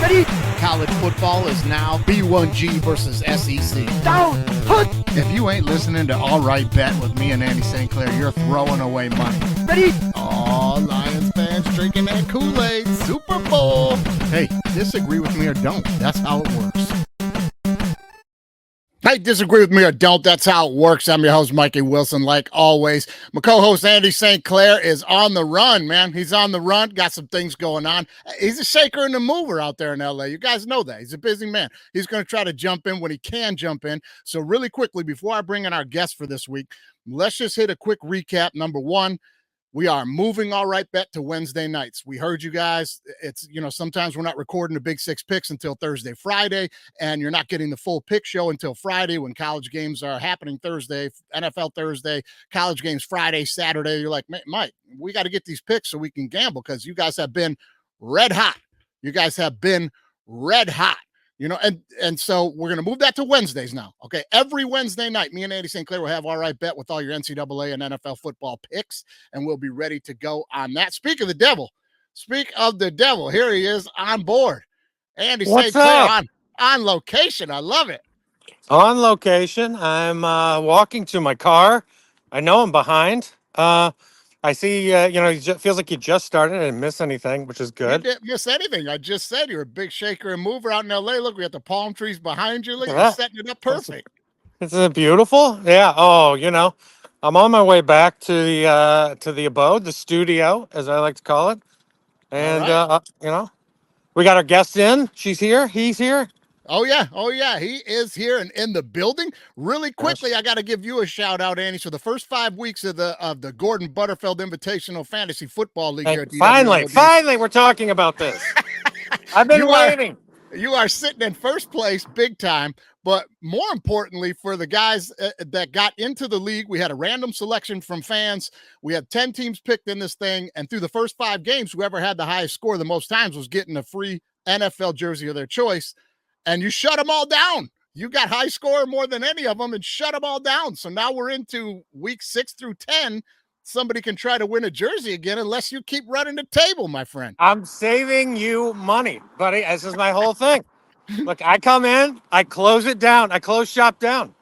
Ready? College football is now B1G versus SEC. Down, put. If you ain't listening to All Right Bet with me and Andy St. Clair, you're throwing away money. Ready? All Lions fans drinking that Kool-Aid. Super Bowl. Hey, disagree with me or don't. That's how it works. Hey, disagree with me or don't. That's how it works. I'm your host, Mikey Wilson, like always. My co-host, Andy St. Clair, is on the run, man. He's on the run. Got some things going on. He's a shaker and a mover out there in L.A. You guys know that. He's a busy man. He's going to try to jump in when he can jump in. So really quickly, before I bring in our guest for this week, let's just hit a quick recap. Number one, we are moving All Right Bet to Wednesday nights. We heard you guys. It's, sometimes we're not recording the Big 6 Picks until Thursday, Friday, and you're not getting the full pick show until Friday when college games are happening Thursday, NFL Thursday, college games Friday, Saturday. You're like, Mike, we got to get these picks so we can gamble because you guys have been red hot. You guys have been red hot. And so we're going to move that to Wednesdays now. Okay. Every Wednesday night, me and Andy St. Clair will have All Right Bet with all your NCAA and NFL football picks, and we'll be ready to go on that. Speak of the devil, here he is on board. Andy St. Clair on location. I love it. On location. I'm walking to my car. I know I'm behind. I see, it feels like you just started. I didn't miss anything, which is good. You didn't miss anything. I just said you're a big shaker and mover out in L.A. Look, we got the palm trees behind you. Look, you're setting it up perfect. Isn't it beautiful? Yeah. Oh, I'm on my way back to the abode, the studio, as I like to call it. And, we got our guest in. She's here. He's here. Oh, yeah. He is here and in the building. Really quickly, I got to give you a shout out, Andy. So the first 5 weeks of the Gordon Butterfield Invitational Fantasy Football League here at DWMOD. Finally, we're talking about this. I've been waiting. You are sitting in first place big time. But more importantly, for the guys that got into the league, we had a random selection from fans. We had 10 teams picked in this thing. And through the first 5 games, whoever had the highest score the most times was getting a free NFL jersey of their choice. And you shut them all down. You got high score more than any of them and shut them all down. So now we're into week 6 through 10. Somebody can try to win a jersey again unless you keep running the table, my friend. I'm saving you money, buddy. This is my whole thing. Look, I come in, I close it down. I close shop down.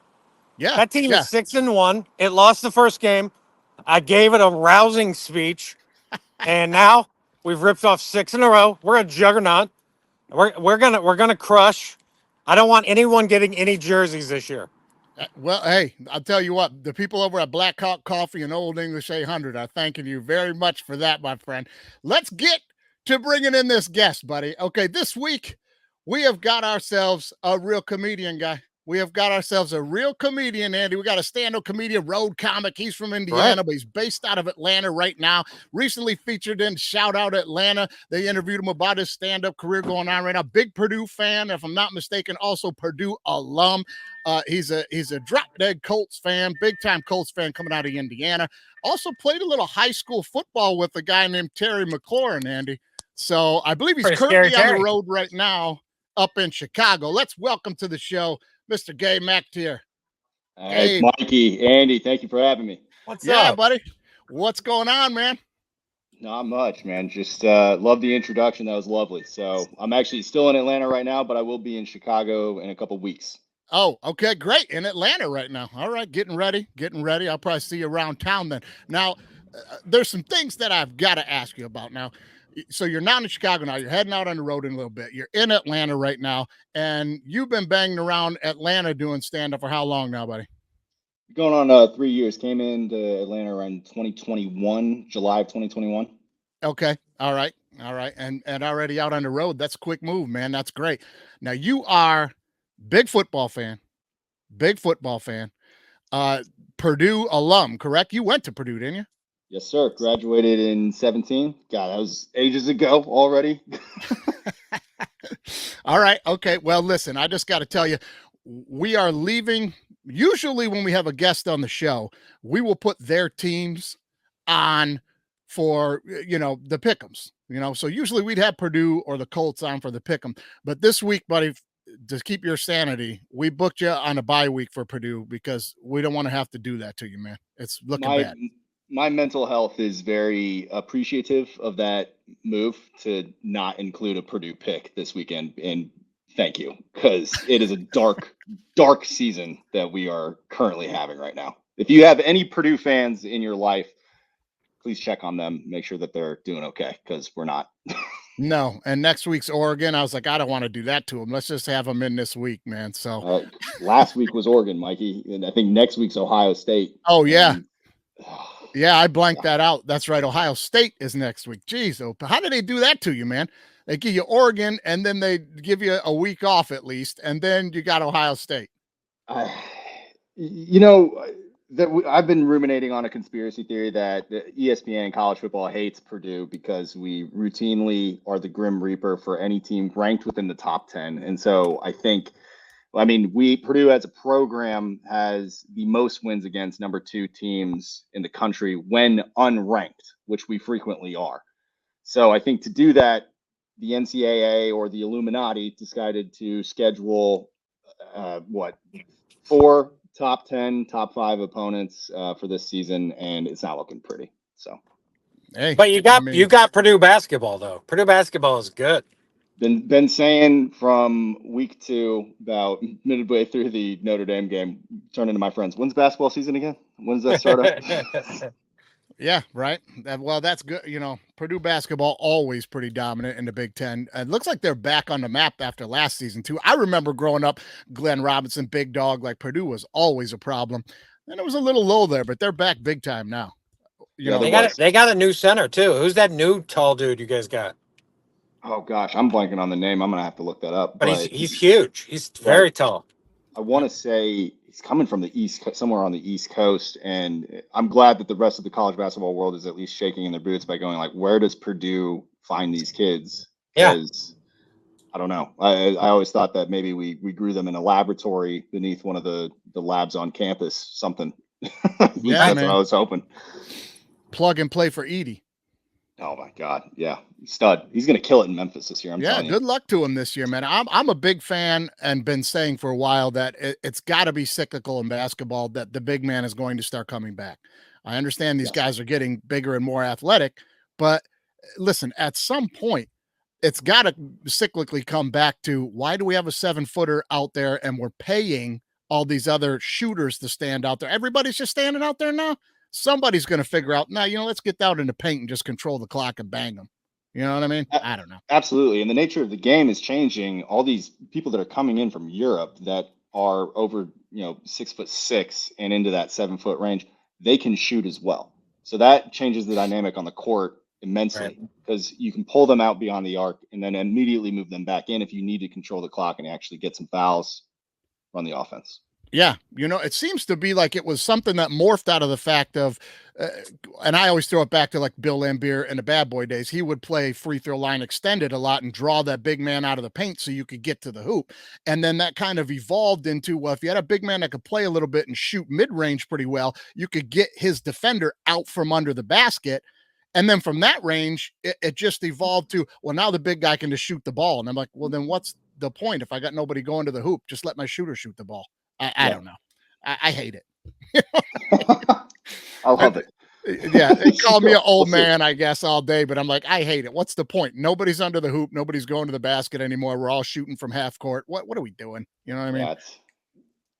Yeah. That team is 6-1. It lost the first game. I gave it a rousing speech. And now we've ripped off 6 in a row. We're a juggernaut. We're gonna crush. I don't want anyone getting any jerseys this year. Well, hey, I'll tell you what, the people over at Black Hawk Coffee and Old English 800 are thanking you very much for that, my friend. Let's get to bringing in this guest, buddy. Okay, this week we have got ourselves a real comedian guy. We have got ourselves a real comedian, Andy. We got a stand-up comedian, road comic. He's from Indiana, but he's based out of Atlanta right now. Recently featured in Shout Out Atlanta. They interviewed him about his stand-up career going on right now. Big Purdue fan, if I'm not mistaken, also Purdue alum. He's a drop-dead Colts fan, big-time Colts fan coming out of Indiana. Also played a little high school football with a guy named Terry Mclauren, Andy. So I believe he's currently on the road right now up in Chicago. Let's welcome to the show Mr. Gabe Mcateer. Hey, Mikey, Andy, thank you for having me. What's up, buddy? What's going on, man? Not much, man. Just love the introduction. That was lovely. So I'm actually still in Atlanta right now, but I will be in Chicago in a couple weeks. Oh, okay, great. In Atlanta right now. All right, getting ready. I'll probably see you around town then. Now, there's some things that I've got to ask you about now. So you're not in Chicago now. You're heading out on the road in a little bit. You're in Atlanta right now, and you've been banging around Atlanta doing stand-up for how long now, buddy? Going on 3 years. Came into Atlanta around 2021, July of 2021. Okay. All right. And already out on the road. That's a quick move, man. That's great. Now you are big football fan. Purdue alum, correct? You went to Purdue, didn't you? Yes, sir. Graduated in 2017. God, that was ages ago already. All right. Okay. Well, listen, I just got to tell you, we are leaving. Usually when we have a guest on the show, we will put their teams on for, the pick'ems, so usually we'd have Purdue or the Colts on for the pick'em. But this week, buddy, to keep your sanity, we booked you on a bye week for Purdue because we don't want to have to do that to you, man. It's looking bad. my mental health is very appreciative of that move to not include a Purdue pick this weekend. And thank you, because it is a dark, dark season that we are currently having right now. If you have any Purdue fans in your life, please check on them, make sure that they're doing okay, because we're not. No, and next week's Oregon. I was like, I don't want to do that to them. Let's just have them in this week, man. So, Last week was Oregon, Mikey, and I think next week's Ohio State. oh yeah, And, yeah, I blanked that out. That's right. Ohio State is next week. Jeez, how did they do that to you, man? They give you Oregon, and then they give you a week off at least, and then you got Ohio State. You know, I've been ruminating on a conspiracy theory that the ESPN and college football hates Purdue because we routinely are the Grim Reaper for any team ranked within the top 10. And so Purdue as a program has the most wins against number 2 teams in the country when unranked, which we frequently are. So I think to do that, the NCAA or the Illuminati decided to schedule 4 top 10, top 5 opponents for this season, and it's not looking pretty. So, hey, but you got Purdue basketball though. Purdue basketball is good. Been saying from week 2, about midway through the Notre Dame game, turning to my friends, when's basketball season again? When's that start up? Yeah, right. Well, that's good. You know, Purdue basketball always pretty dominant in the Big Ten. It looks like they're back on the map after last season too. I remember growing up, Glenn Robinson, big dog, like Purdue was always a problem. And it was a little low there, but they're back big time now. You know, they got a new center too. Who's that new tall dude you guys got? Oh gosh, I'm blanking on the name. I'm gonna have to look that up. But he's huge. He's very tall. I want to say he's coming from the somewhere on the East Coast, and I'm glad that the rest of the college basketball world is at least shaking in their boots by going like, where does Purdue find these kids? Because I don't know. I always thought that maybe we grew them in a laboratory beneath one of the labs on campus, something. That's what I was hoping. Plug and play for Edey. Oh my God, yeah, stud. He's gonna kill it in Memphis this year. I'm telling you. Good luck to him this year, man. I'm a big fan and been saying for a while that it's got to be cyclical in basketball, that the big man is going to start coming back. I understand these guys are getting bigger and more athletic, but listen, at some point, it's got to cyclically come back to, why do we have a 7-footer out there and we're paying all these other shooters to stand out there? Everybody's just standing out there now. Somebody's going to figure out, let's get down in the paint and just control the clock and bang them. You know what I mean? I don't know. Absolutely. And the nature of the game is changing. All these people that are coming in from Europe that are over, 6'6" and into that 7-foot range, they can shoot as well. So that changes the dynamic on the court immensely, because you can pull them out beyond the arc and then immediately move them back in if you need to control the clock and actually get some fouls on the offense. Yeah, it seems to be like it was something that morphed out of the fact of, and I always throw it back to like Bill Laimbeer in the Bad Boy days. He would play free throw line extended a lot and draw that big man out of the paint so you could get to the hoop. And then that kind of evolved into, well, if you had a big man that could play a little bit and shoot mid-range pretty well, you could get his defender out from under the basket. And then from that range, it just evolved to, well, now the big guy can just shoot the ball. And I'm like, well, then what's the point if I got nobody going to the hoop? Just let my shooter shoot the ball. I don't know. I hate it. I love it. Yeah, they call me an old man, I guess, all day, but I'm like, I hate it. What's the point? Nobody's under the hoop. Nobody's going to the basket anymore. We're all shooting from half court. What are we doing? You know what I mean?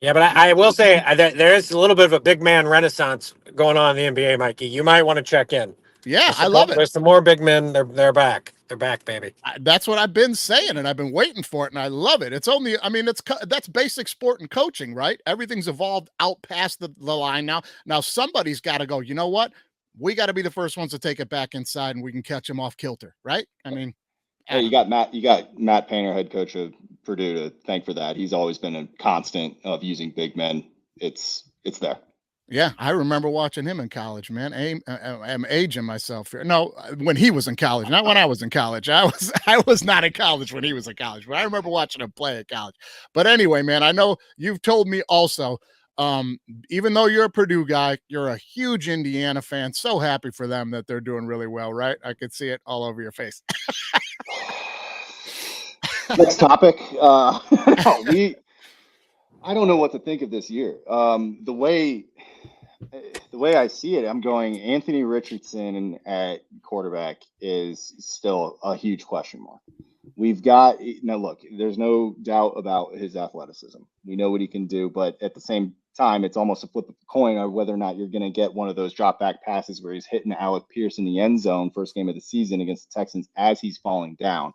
Yeah, but I will say there is a little bit of a big man renaissance going on in the NBA, Mikey. You might want to check in. Yeah, I love it. There's some more big men. They're back. They're back, baby. That's what I've been saying, and I've been waiting for it, and I love it. It's only, that's basic sport and coaching, right? Everything's evolved out past the line now. Now somebody's got to go, you know what? We got to be the first ones to take it back inside, and we can catch them off kilter, right? I mean, hey, you got Matt Painter, head coach of Purdue, to thank for that. He's always been a constant of using big men. It's there. Yeah, I remember watching him in college, man. I'm aging myself here. No, when he was in college, not when I was in college. I was not in college when he was in college, but I remember watching him play at college. But anyway, man, I know you've told me also, even though you're a Purdue guy, you're a huge Indiana fan. So happy for them that they're doing really well, right? I could see it all over your face. Next topic. I don't know what to think of this year. The way way I see it, I'm going Anthony Richardson at quarterback is still a huge question mark. We've got now. Look, there's no doubt about his athleticism. We know what he can do, but at the same time, it's almost a flip of a coin of whether or not you're going to get one of those drop back passes where he's hitting Alec Pierce in the end zone first game of the season against the Texans as he's falling down,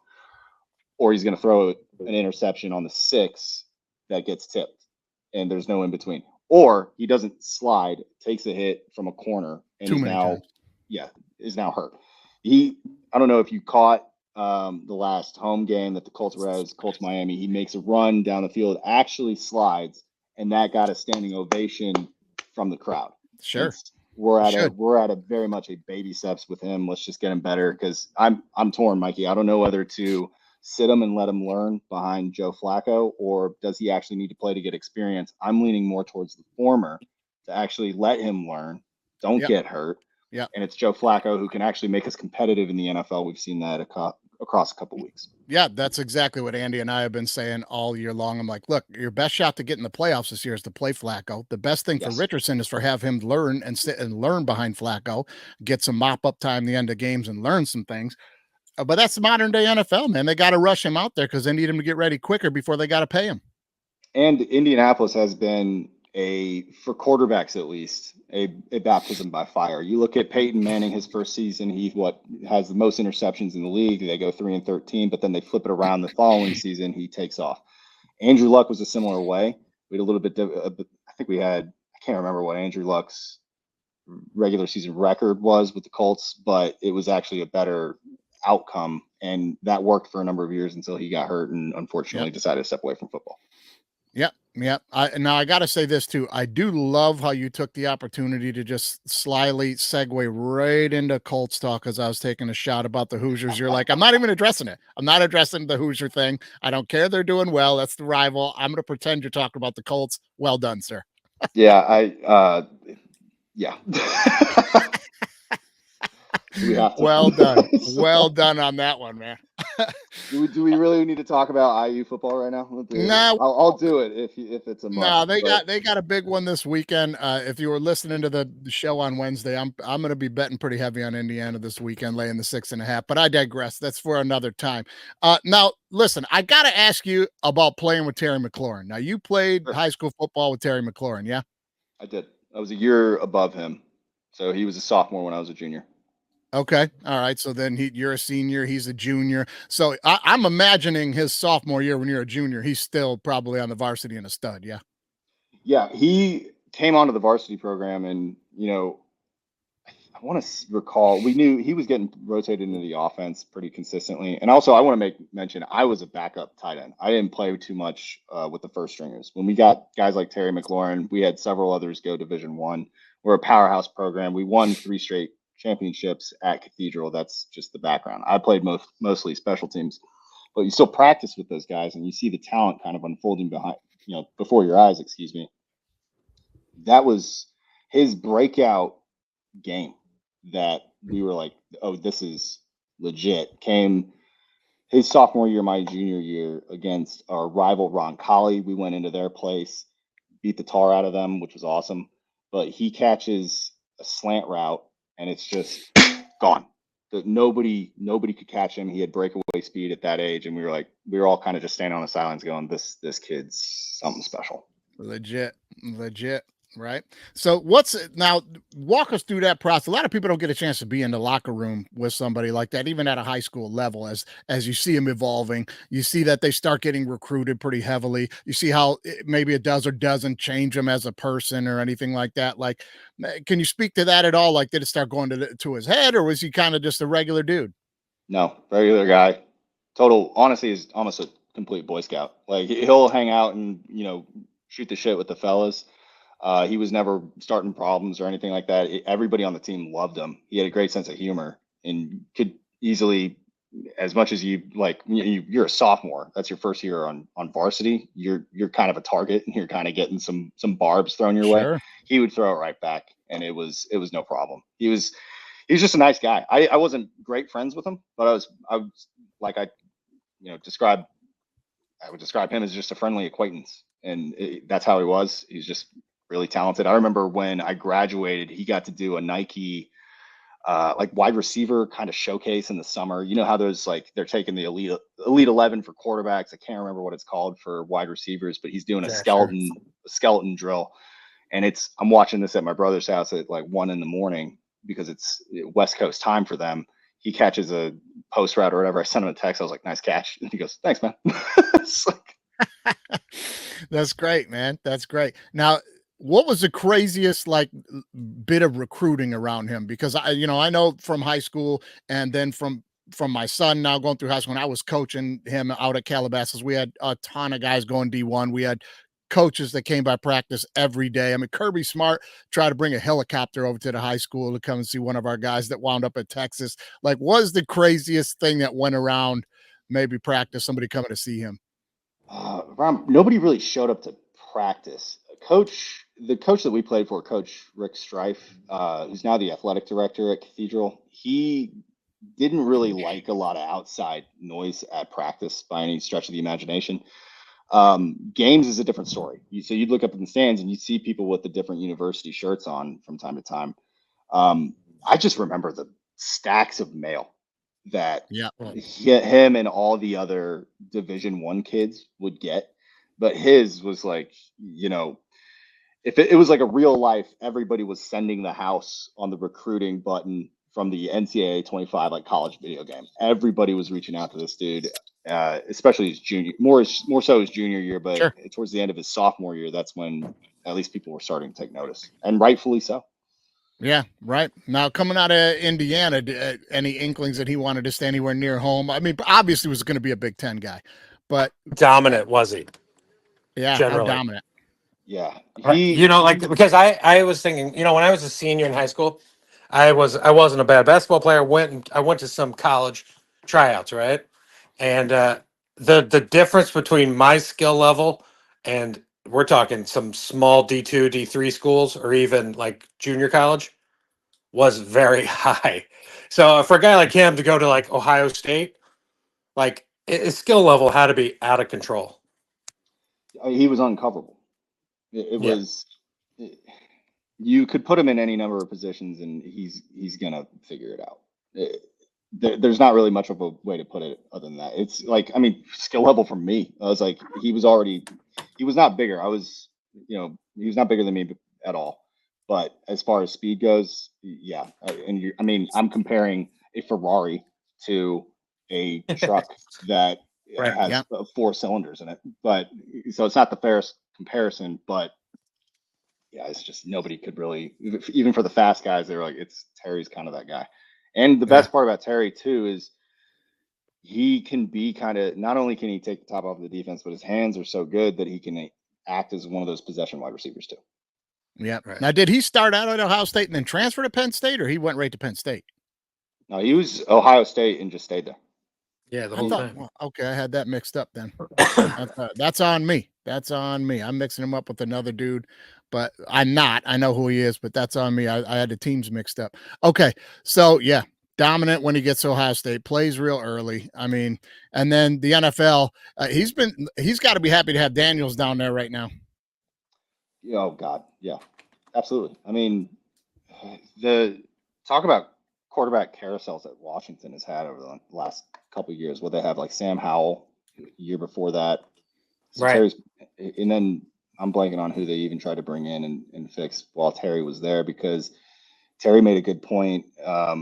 or he's going to throw an interception on the 6 that gets tipped, and there's no in between. Or he doesn't slide, takes a hit from a corner, and is now hurt. I don't know if you caught the last home game that the Colts were at, Colts Miami. He makes a run down the field, actually slides, and that got a standing ovation from the crowd. Sure. We're at a very much a baby steps with him. Let's just get him better, because I'm torn, Mikey. I don't know whether to sit him and let him learn behind Joe Flacco, or does he actually need to play to get experience? I'm leaning more towards the former, to actually let him learn, don't get hurt. Yeah. And it's Joe Flacco who can actually make us competitive in the NFL. We've seen that across a couple weeks. Yeah, that's exactly what Andy and I have been saying all year long. I'm like, look, your best shot to get in the playoffs this year is to play Flacco. The best thing for Richardson is for have him learn and sit and learn behind Flacco, get some mop up time the end of games and learn some things. But that's the modern day NFL, man. They got to rush him out there because they need him to get ready quicker before they got to pay him. And Indianapolis has been for quarterbacks at least, a baptism by fire. You look at Peyton Manning, his first season, he has the most interceptions in the league. They go 3-13, but then they flip it around the following season. He takes off. Andrew Luck was a similar way. We had a little bit. I think we had. I can't remember what Andrew Luck's regular season record was with the Colts, but it was actually a better outcome, and that worked for a number of years until he got hurt and unfortunately decided to step away from football. Yep. Now I got to say this too. I do love how you took the opportunity to just slyly segue right into Colts talk as I was taking a shot about the Hoosiers. You're like, I'm not even addressing it. I'm not addressing the Hoosier thing. I don't care. They're doing well. That's the rival. I'm going to pretend you're talking about the Colts. Well done, sir. Yeah. We have to. Well done. Well done on that one, man. Do we really need to talk about IU football right now? No, I'll do it if it's a must. No, they got a big one this weekend. If you were listening to the show on Wednesday, I'm going to be betting pretty heavy on Indiana this weekend, laying the 6.5. But I digress. That's for another time. Now, listen, I got to ask you about playing with Terry Mclauren. Now, you played high school football with Terry Mclauren, yeah? I did. I was a year above him, so he was a sophomore when I was a junior. Okay. All right. So then you're a senior. He's a junior. So I'm imagining his sophomore year when you're a junior, he's still probably on the varsity and a stud. Yeah. Yeah. He came onto the varsity program, and, I want to recall, we knew he was getting rotated into the offense pretty consistently. And also I want to make mention, I was a backup tight end. I didn't play too much with the first stringers. When we got guys like Terry Mclauren, we had several others go Division I. We're a powerhouse program. We won 3 straight championships at Cathedral. That's just the background. I played mostly special teams, but you still practice with those guys and you see the talent kind of unfolding before your eyes, excuse me. That was his breakout game that we were like, oh, this is legit. Came his sophomore year, my junior year, against our rival Roncalli. We went into their place, beat the tar out of them, which was awesome. But he catches a slant route and it's just gone. Nobody could catch him. He had breakaway speed at that age, and we were all kind of just standing on the sidelines going, this kid's something special. Legit, right? So now walk us through that process. A lot of people don't get a chance to be in the locker room with somebody like that, even at a high school level, as you see them evolving. You see that they start getting recruited pretty heavily. You see how maybe it does or doesn't change them as a person or anything like that. Like, can you speak to that at all? Like, did it start going to his head, or was he kind of just a regular dude? No, regular guy. Honestly, is almost a complete Boy Scout. Like, he'll hang out and, shoot the shit with the fellas. He was never starting problems or anything like that. Everybody on the team loved him. He had a great sense of humor and could easily, as much as you're a sophomore, that's your first year on varsity. You're kind of a target and you're kind of getting some barbs thrown your way. He would throw it right back, and it was no problem. He was just a nice guy. I wasn't great friends with him, but I would describe him as just a friendly acquaintance, and that's how he was. He's just really talented. I remember when I graduated, he got to do a Nike like wide receiver kind of showcase in the summer. You know how those like they're taking the elite 11 for quarterbacks. I can't remember what it's called for wide receivers, but he's doing a skeleton drill. And I'm watching this at my brother's house at like 1 a.m. because it's West Coast time for them. He catches a post route or whatever. I sent him a text. I was like, nice catch. And he goes, thanks, man. It's like, That's great, man. That's great. Now, what was the craziest like bit of recruiting around him? Because I know from high school and then from my son now going through high school, when I was coaching him out at Calabasas, we had a ton of guys going D1. We had coaches that came by practice every day. I mean, Kirby Smart tried to bring a helicopter over to the high school to come and see one of our guys that wound up at Texas. Like, was the craziest thing that went around maybe practice, somebody coming to see him? Nobody really showed up to practice. The coach that we played for, Coach Rick Strife, who's now the athletic director at Cathedral, he didn't really like a lot of outside noise at practice by any stretch of the imagination. Games is a different story. So you'd look up in the stands and you'd see people with the different university shirts on from time to time. I just remember the stacks of mail that him and all the other Division I kids would get. But his was like, if it was like a real life, everybody was sending the house on the recruiting button from the NCAA 25 like college video game. Everybody was reaching out to this dude, especially his more so his junior year, but towards the end of his sophomore year, that's when at least people were starting to take notice, and rightfully so. Yeah, right. Now, coming out of Indiana, any inklings that he wanted to stay anywhere near home? I mean, obviously was going to be a Big Ten guy, but dominant was he? Yeah, generally. how dominant. Yeah, because I was thinking, when I was a senior in high school, I wasn't a bad basketball player. I went to some college tryouts, right? And the difference between my skill level and we're talking some small D2, D3 schools or even like junior college was very high. So for a guy like him to go to like Ohio State, like his skill level had to be out of control. He was uncoverable. It was. You could put him in any number of positions, and he's gonna figure it out. There's not really much of a way to put it other than that. It's like, I mean, skill level for me. I was like, he was not bigger. He was not bigger than me at all. But as far as speed goes, yeah. I'm comparing a Ferrari to a truck that has 4 cylinders in it. But so it's not the fairest comparison, but yeah, it's just nobody could really, even for the fast guys, they were like, Terry's kind of that guy. And the best part about Terry too is he can be not only can he take the top off of the defense, but his hands are so good that he can act as one of those possession wide receivers too. Yeah. Right. Now, did he start out at Ohio State and then transfer to Penn State, or he went right to Penn State? No, he was Ohio State and just stayed there. Yeah, the whole time. Well, okay, I had that mixed up then. That's on me. That's on me. I'm mixing him up with another dude, but I'm not. I know who he is, but that's on me. I had the teams mixed up. Okay, so yeah, dominant when he gets to Ohio State, plays real early. I mean, and then the NFL, he's got to be happy to have Daniels down there right now. Oh God, yeah, absolutely. I mean, the talk about quarterback carousels that Washington has had over the last couple of years, where they have like Sam Howell year before that. So right. And then I'm blanking on who they even tried to bring in and fix while Terry was there, because Terry made a good point. I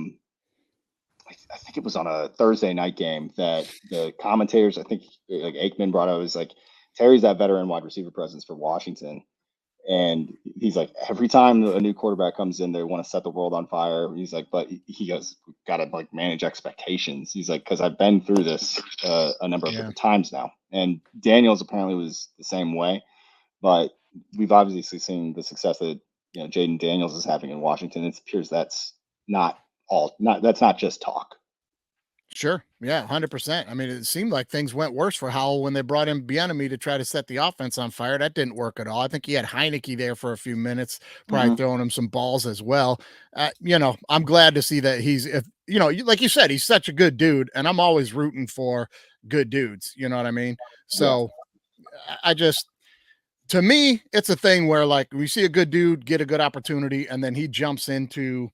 think it was on a Thursday night game that the commentators, I think like Aikman brought up, was like, Terry's that veteran wide receiver presence for Washington. And he's like, every time a new quarterback comes in, they want to set the world on fire. He's like, but he goes, got to like manage expectations. He's like, because I've been through this a number of different times now. And Daniels apparently was the same way, but we've obviously seen the success that Jaden Daniels is having in Washington. It appears that's not just talk. Sure. Yeah, 100%. I mean, it seemed like things went worse for Howell when they brought in Bieniemy to try to set the offense on fire. That didn't work at all. I think he had Heineke there for a few minutes, probably throwing him some balls as well. I'm glad to see that like you said, he's such a good dude, and I'm always rooting for good dudes. You know what I mean? So I just, to me, it's a thing where like we see a good dude get a good opportunity, and then he jumps into,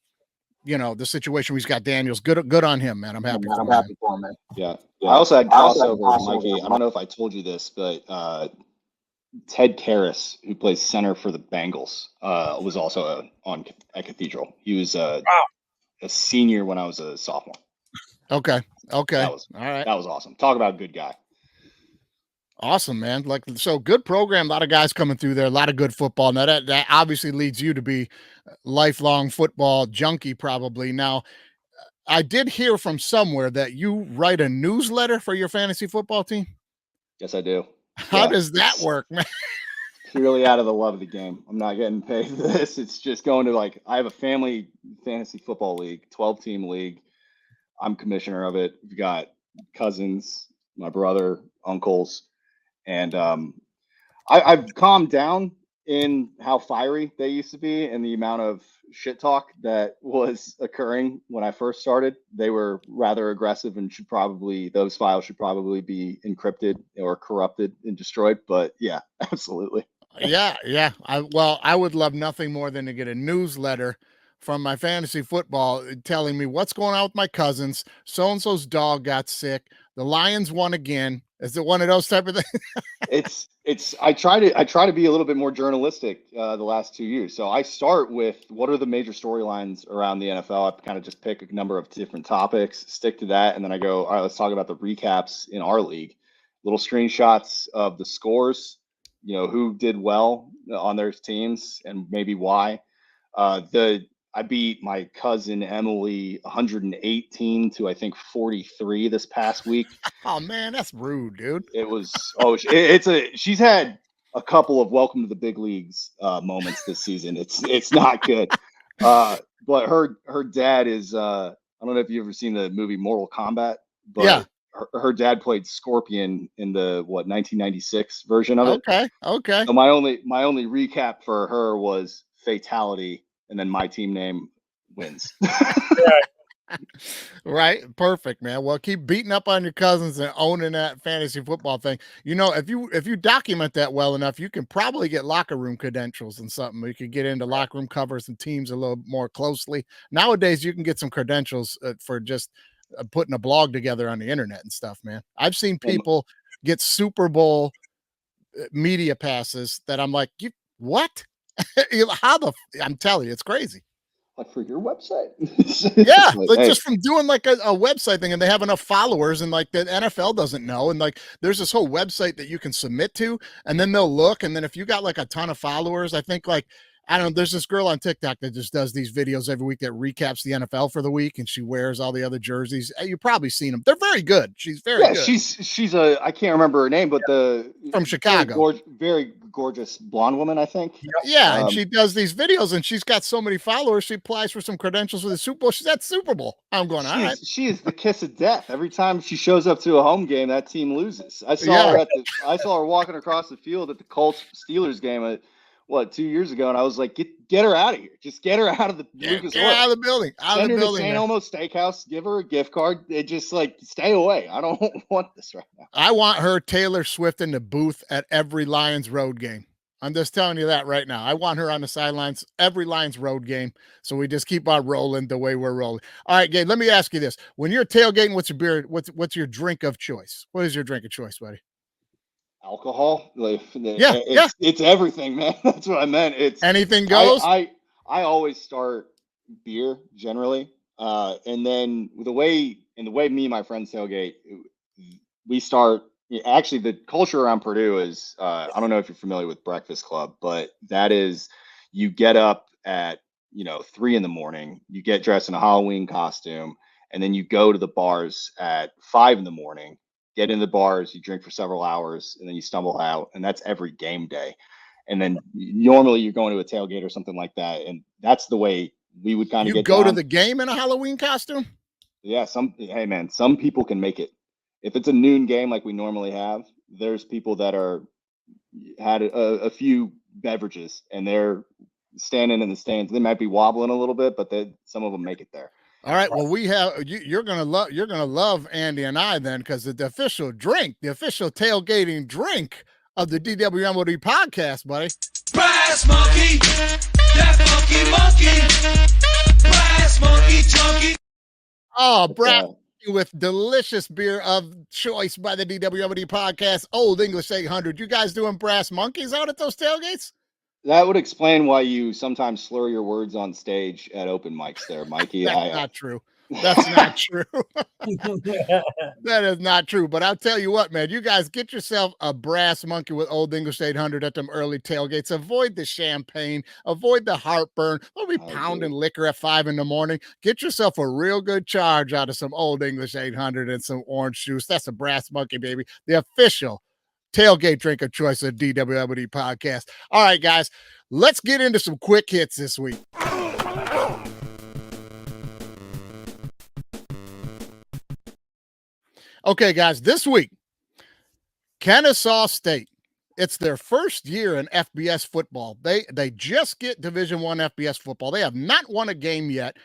the situation. He's got Daniels. Good on him, man. I'm happy for him. Yeah. I also had crossover, Mikey. I don't know if I told you this, but Ted Karras, who plays center for the Bengals, was also at Cathedral. He was a senior when I was a sophomore. Okay. All right. That was awesome. Talk about a good guy. Awesome, man. Like, so good program. A lot of guys coming through there. A lot of good football. Now that obviously leads you to be a lifelong football junkie, probably. Now, I did hear from somewhere that you write a newsletter for your fantasy football team. Yes, I do. How does that work, man? Purely out of the love of the game. I'm not getting paid for this. It's just going to I have a family fantasy football league, 12-team league. I'm commissioner of it. We've got cousins, my brother, uncles, and I've calmed down in how fiery they used to be and the amount of shit talk that was occurring when I first started. They were rather aggressive and those files should probably be encrypted or corrupted and destroyed. But yeah, absolutely. Yeah. I would love nothing more than to get a newsletter from my fantasy football telling me what's going on with my cousins. So-and-so's dog got sick. The Lions won again. Is it one of those type of things? I try to be a little bit more journalistic the last 2 years. So I start with what are the major storylines around the NFL. I kind of just pick a number of different topics, stick to that, and then I go, all right, let's talk about the recaps in our league. Little screenshots of the scores, who did well on their teams and maybe why. I beat my cousin Emily 118 to I think 43 this past week. Oh man, that's rude, dude. It was she's had a couple of welcome to the big leagues moments this season. It's not good. But her dad is I don't know if you've ever seen the movie Mortal Kombat, but yeah. Her dad played Scorpion in the 1996 version of it. Okay. So my only recap for her was fatality, and then my team name wins. Right. Perfect, man. Well, keep beating up on your cousins and owning that fantasy football thing. If you document that well enough, you can probably get locker room credentials and something. You can get into locker room covers and teams a little more closely. Nowadays, you can get some credentials for just putting a blog together on the internet and stuff, man. I've seen people get Super Bowl media passes that I'm like, what? I'm telling you, it's crazy. Like for your website. Yeah, just from doing like a website thing, and they have enough followers, and like the NFL doesn't know, and like there's this whole website that you can submit to, and then they'll look, and then if you got like a ton of followers, I think like, I don't know, there's this girl on TikTok that just does these videos every week that recaps the NFL for the week, and she wears all the other jerseys. You've probably seen them. They're very good. She's very good. She's I can't remember her name, but from Chicago. Very gorgeous blonde woman, I think. Yeah, and she does these videos, and she's got so many followers. She applies for some credentials for the Super Bowl. She's at Super Bowl. I'm going, all right. She is the kiss of death. Every time she shows up to a home game, that team loses. I saw her walking across the field at the Colts Steelers game 2 years ago, and I was like, get her out of here. Just get her out of the Lucas Oil. Out of the building. Send her to St. Elmo Steakhouse. Give her a gift card. It just stay away. I don't want this right now. I want her Taylor Swift in the booth at every Lions road game. I'm just telling you that right now. I want her on the sidelines every Lions road game. So we just keep on rolling the way we're rolling. All right, Gabe, let me ask you this. When you're tailgating, what's your beer? What's your drink of choice? What is your drink of choice, buddy? Alcohol, it's everything, man. That's what I meant. It's anything goes. I always start beer generally, and then the way me and my friends tailgate, we start. Actually, the culture around Purdue is I don't know if you're familiar with Breakfast Club, but that is you get up at 3 a.m. You get dressed in a Halloween costume, and then you go to the bars at 5 a.m. Get in the bars, you drink for several hours, and then you stumble out, and that's every game day. And then normally you're going to a tailgate or something like that, and that's the way we would kind of get. You go down. To the game in a Halloween costume? Yeah, some people can make it. If it's a noon game like we normally have, there's people that had a few beverages and they're standing in the stands. They might be wobbling a little bit, but some of them make it there. All right. Well, you're gonna love Andy and I then, because the official tailgating drink of the DWMOD podcast, buddy. Brass monkey, that funky monkey, brass monkey chunky. Oh, brass with delicious beer of choice by the DWMOD podcast, Old English 800. You guys doing brass monkeys out at those tailgates? That would explain why you sometimes slur your words on stage at open mics there, Mikey. That's not true. That's not true. That is not true. But I'll tell you what, man, you guys get yourself a brass monkey with Old English 800 at them early tailgates. Avoid the champagne, avoid the heartburn. Don't be pounding liquor at 5 a.m. Get yourself a real good charge out of some Old English 800 and some orange juice. That's a brass monkey, baby. The official tailgate drink of choice of DWMOD podcast. All right, guys, let's get into some quick hits this week. Okay, guys, this week, Kennesaw State. It's their first year in FBS football. They just get Division I FBS football. They have not won a game yet.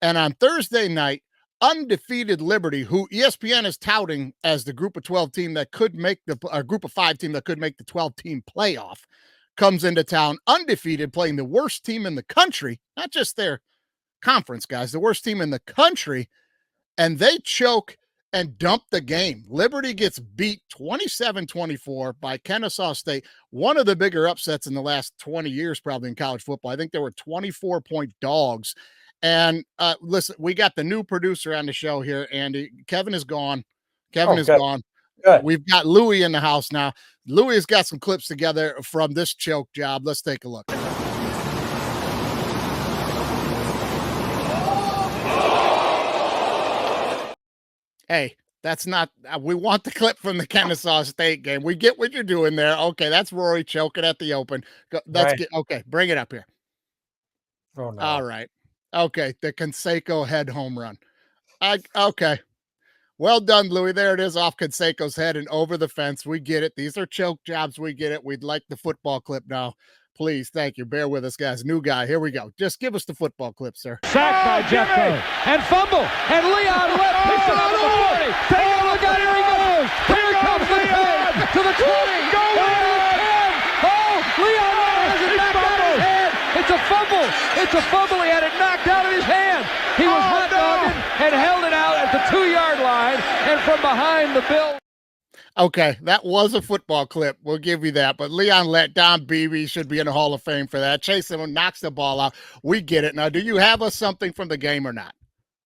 And on Thursday night, undefeated Liberty, who ESPN is touting as the group of 12 team that could make the group of 5 team that could make the 12-team playoff, comes into town undefeated, playing the worst team in the country, not just their conference, guys, the worst team in the country, and they choke and dump the game. Liberty gets beat 27-24 by Kennesaw State, one of the bigger upsets in the last 20 years, probably in college football. I think they were 24-point dogs. And listen, we got the new producer on the show here, Andy. Kevin is gone. Kevin is gone. Good. We've got Louie in the house now. Louie has got some clips together from this choke job. Let's take a look. Hey, that's not, we want the clip from the Kennesaw State game. We get what you're doing there. Okay, that's Rory choking at the open. Okay, bring it up here. Oh, no. All right. Okay, the Canseco head home run. Okay. Well done, Louie. There it is off Canseco's head and over the fence. We get it. These are choke jobs. We get it. We'd like the football clip now. Please, thank you. Bear with us, guys. New guy. Here we go. Just give us the football clip, sir. Sacked by Jeffco. And fumble. And Leon Webb picks it up at the 40. Oh, look out, here he goes. Here comes the Leon to the 20. Go Leon! Oh, Leon Webb has it knocked out of his hand. It's a fumble. It's a fumble. He had it knocked out of his hand. He was hot dogging and held it out at the 2-yard line and from behind the bill. Okay, that was a football clip. We'll give you that. But Leon let Don Beebe should be in the Hall of Fame for that. Chase him and knocks the ball out. We get it. Now, do you have us something from the game or not?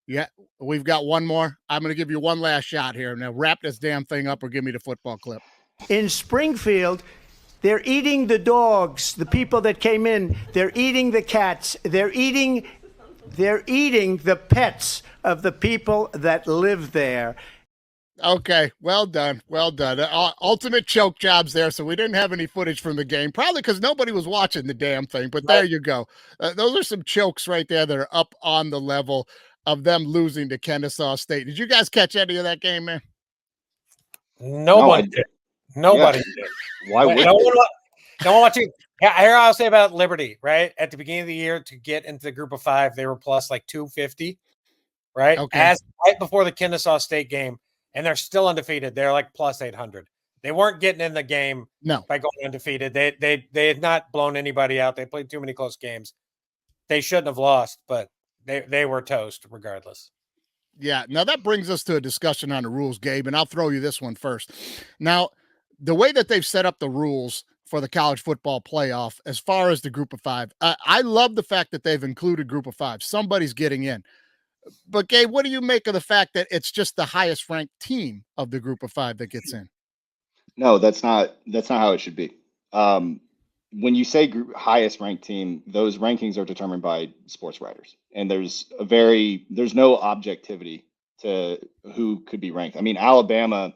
Yeah, we've got one more. I'm going to give you one last shot here. Now, wrap this damn thing up or give me the football clip. In Springfield, they're eating the dogs, the people that came in. They're eating the cats. They're eating the pets of the people that live there. Okay, well done. Well done. Ultimate choke jobs there. So we didn't have any footage from the game, probably because nobody was watching the damn thing. But there you go. Those are some chokes right there that are up on the level of them losing to Kennesaw State. Did you guys catch any of that game, man? Nobody did. Nobody did. Why would no one watching. Yeah, here I'll say about Liberty, right? At the beginning of the year to get into the group of 5, they were plus like 250, right? Okay. Right before the Kennesaw State game. And they're still undefeated. They're like plus 800. They weren't getting in the game by going undefeated. They had not blown anybody out. They played too many close games. They shouldn't have lost, but they were toast regardless. Yeah. Now that brings us to a discussion on the rules, Gabe, and I'll throw you this one first. Now, the way that they've set up the rules for the college football playoff, as far as the group of 5, I love the fact that they've included group of 5. Somebody's getting in. But Gabe, what do you make of the fact that it's just the highest ranked team of the group of 5 that gets in? No, that's not how it should be. When you say highest ranked team, those rankings are determined by sports writers, and there's no objectivity to who could be ranked. I mean, Alabama,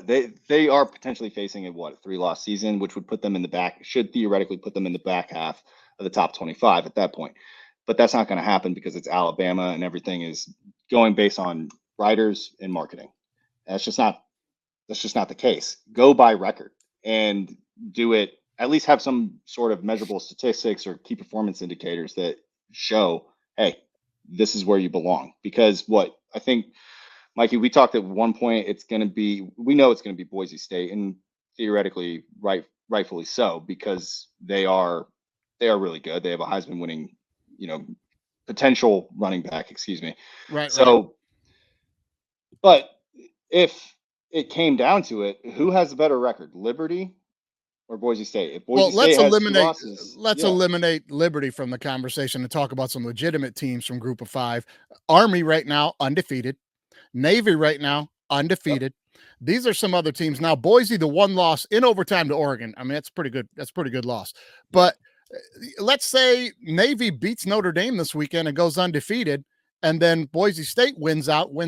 they are potentially facing a 3-loss season, which would put them should theoretically put them in the back half of the top 25 at that point. But that's not going to happen because it's Alabama and everything is going based on writers and marketing. That's just not the case. Go by record and do it. At least have some sort of measurable statistics or key performance indicators that show, hey, this is where you belong. Because I think, Mikey, we talked at one point, we know it's going to be Boise State. And theoretically rightfully so, because they are really good. They have a Heisman winning, potential running back, excuse me. Right. So, but if it came down to it, who has a better record, Liberty or Boise State? If Boise Well, State has 2 losses, let's yeah. eliminate Liberty from the conversation and talk about some legitimate teams from Group of 5. Army right now undefeated. Navy right now undefeated. These are some other teams. Now Boise, the one loss in overtime to Oregon. I mean, that's pretty good. That's a pretty good loss. But let's say Navy beats Notre Dame this weekend and goes undefeated, and then Boise State wins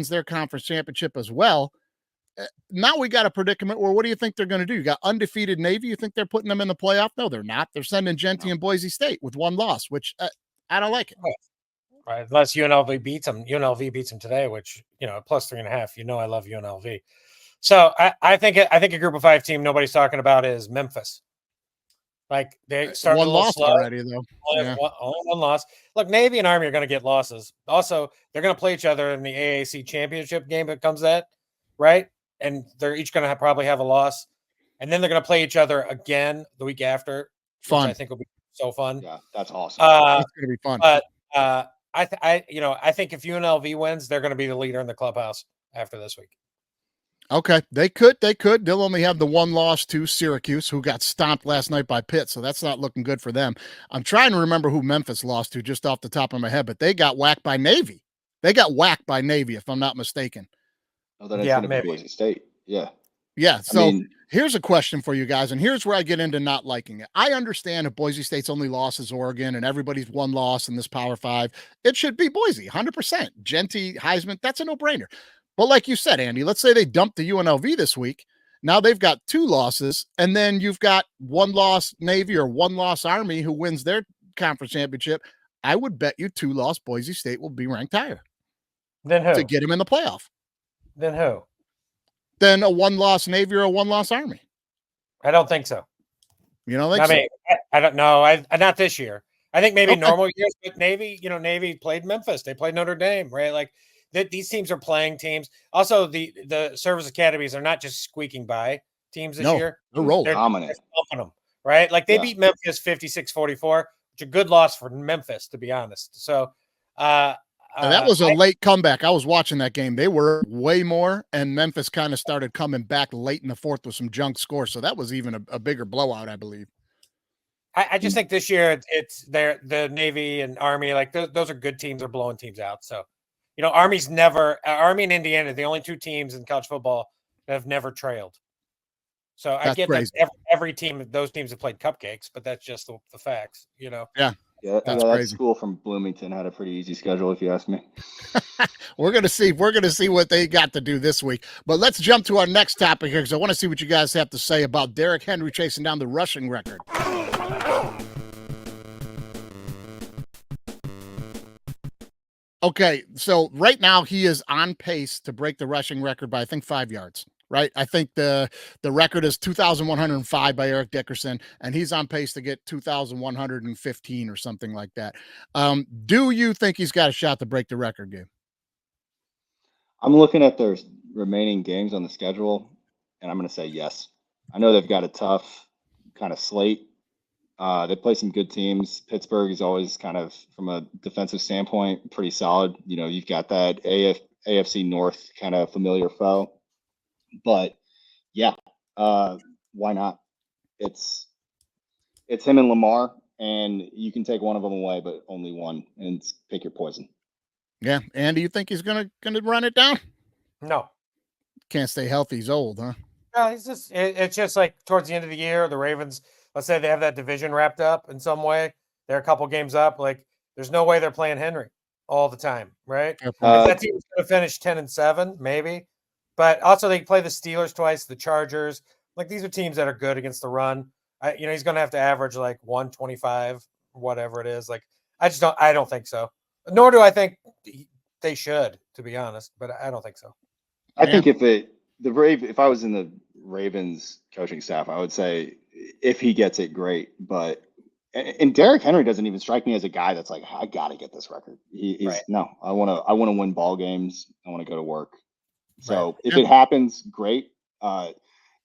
their conference championship as well. Now we got a predicament where what do you think they're going to do? You got undefeated Navy. You think they're putting them in the playoff? No, they're not. They're sending Genty and Boise State with one loss, which I don't like it. Right, unless UNLV beats them. UNLV beats them today, which plus 3.5. I love UNLV. So I think a Group of 5 team nobody's talking about is Memphis. Like they start one a little loss slow. already, though. Only one loss. Look, Navy and Army are going to get losses. Also, they're going to play each other in the AAC championship game that comes at, right? And they're each going to probably have a loss. And then they're going to play each other again the week after. Fun. Which I think will be so fun. Yeah, that's awesome. It's going to be fun. But I think if UNLV wins, they're going to be the leader in the clubhouse after this week. Okay, they could. They'll only have the one loss to Syracuse, who got stomped last night by Pitt, so that's not looking good for them. I'm trying to remember who Memphis lost to just off the top of my head, but they got whacked by Navy. If I'm not mistaken. Oh, then it's going to be Boise State. Yeah. Yeah. So here's a question for you guys, and here's where I get into not liking it. I understand if Boise State's only loss is Oregon and everybody's one loss in this Power 5, it should be Boise, 100%. Genty, Heisman, that's a no-brainer. But like you said, Andy, let's say they dump the UNLV this week. Now they've got 2 losses, and then you've got one loss Navy or one loss Army who wins their conference championship. I would bet you 2-loss Boise State will be ranked higher. Then who? To get them in the playoff. Then who? Then a 1-loss Navy or a 1-loss Army. I don't think so. You don't think so? I don't know. I not this year. I think maybe normal years, but Navy, Navy played Memphis. They played Notre Dame, right? Like these teams are playing teams. Also, the service academies are not just squeaking by teams this year. They're rolling. They're dominant. Thumping them, right? Like they beat Memphis 56-44, which is a good loss for Memphis, to be honest. So that was a late comeback. I was watching that game. They were way more, and Memphis kind of started coming back late in the fourth with some junk scores. So that was even a bigger blowout, I believe. I just think this year it's the Navy and Army, like those are good teams. They're blowing teams out. So, Army and Indiana are the only 2 teams in college football that have never trailed. So I get crazy. That every team, those teams have played cupcakes, but that's just the facts, Yeah. Yeah, that school from Bloomington had a pretty easy schedule, if you ask me. We're gonna see what they got to do this week. But let's jump to our next topic here, because I want to see what you guys have to say about Derrick Henry chasing down the rushing record. Okay, so right now he is on pace to break the rushing record by I think 5 yards. Right, I think the record is 2,105 by Eric Dickerson, and he's on pace to get 2,115 or something like that. Do you think he's got a shot to break the record, Gabe? I'm looking at their remaining games on the schedule, and I'm going to say yes. I know they've got a tough kind of slate. They play some good teams. Pittsburgh is always kind of, from a defensive standpoint, pretty solid. You've got that AFC North kind of familiar foe. But yeah, why not? It's him and Lamar, and you can take one of them away, but only one, and pick your poison. Yeah, and do you think he's gonna run it down? No, can't stay healthy. He's old, huh? No, it's just like towards the end of the year, the Ravens. Let's say they have that division wrapped up in some way. They're a couple games up. Like there's no way they're playing Henry all the time, right? If that team's going to finish 10-7, maybe. But also they play the Steelers twice, the Chargers. Like these are teams that are good against the run. He's going to have to average like 125, whatever it is. Like I don't think so. Nor do I think they should, to be honest. But I don't think so. I think if I was in the Ravens coaching staff, I would say if he gets it, great. But and Derrick Henry doesn't even strike me as a guy that's like, I got to get this record. He's right. No, I want to win ball games. I want to go to work. So if it happens, great.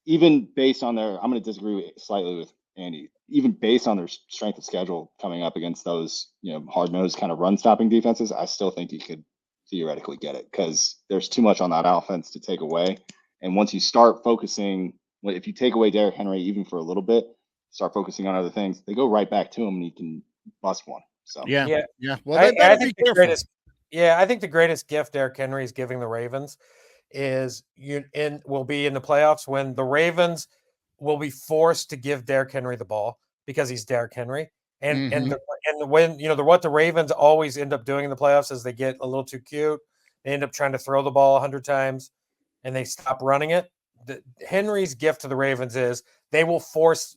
even based on their, I'm going to disagree slightly with Andy. Even based on their strength of schedule coming up against those, hard-nosed kind of run-stopping defenses, I still think he could theoretically get it because there's too much on that offense to take away. And once you start focusing, if you take away Derrick Henry even for a little bit, start focusing on other things, they go right back to him and he can bust one. So Yeah. Well, I they better think be careful. I think the greatest gift Derrick Henry is giving the Ravens is will be in the playoffs when the Ravens will be forced to give Derrick Henry the ball because he's Derrick Henry. And when what the Ravens always end up doing in the playoffs is they get a little too cute. They end up trying to throw the ball 100 times and they stop running it. Henry's gift to the Ravens is they will force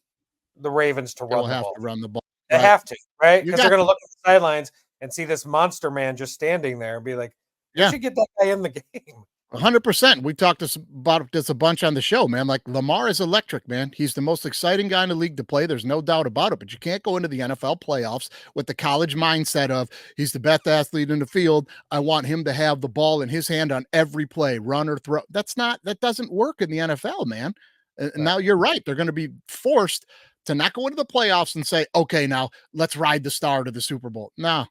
the Ravens to run the ball. To run the ball. They have to, right? Because they're got going to look at the sidelines and see this monster man just standing there and be like, you should get that guy in the game. 100%. We talked about this a bunch on the show, man. Like Lamar is electric, man. He's the most exciting guy in the league to play. There's no doubt about it. But you can't go into the NFL playoffs with the college mindset of he's the best athlete in the field. I want him to have the ball in his hand on every play, run or throw. That doesn't work in the NFL, man. And now you're right. They're going to be forced to not go into the playoffs and say, okay, now let's ride the star to the Super Bowl. No.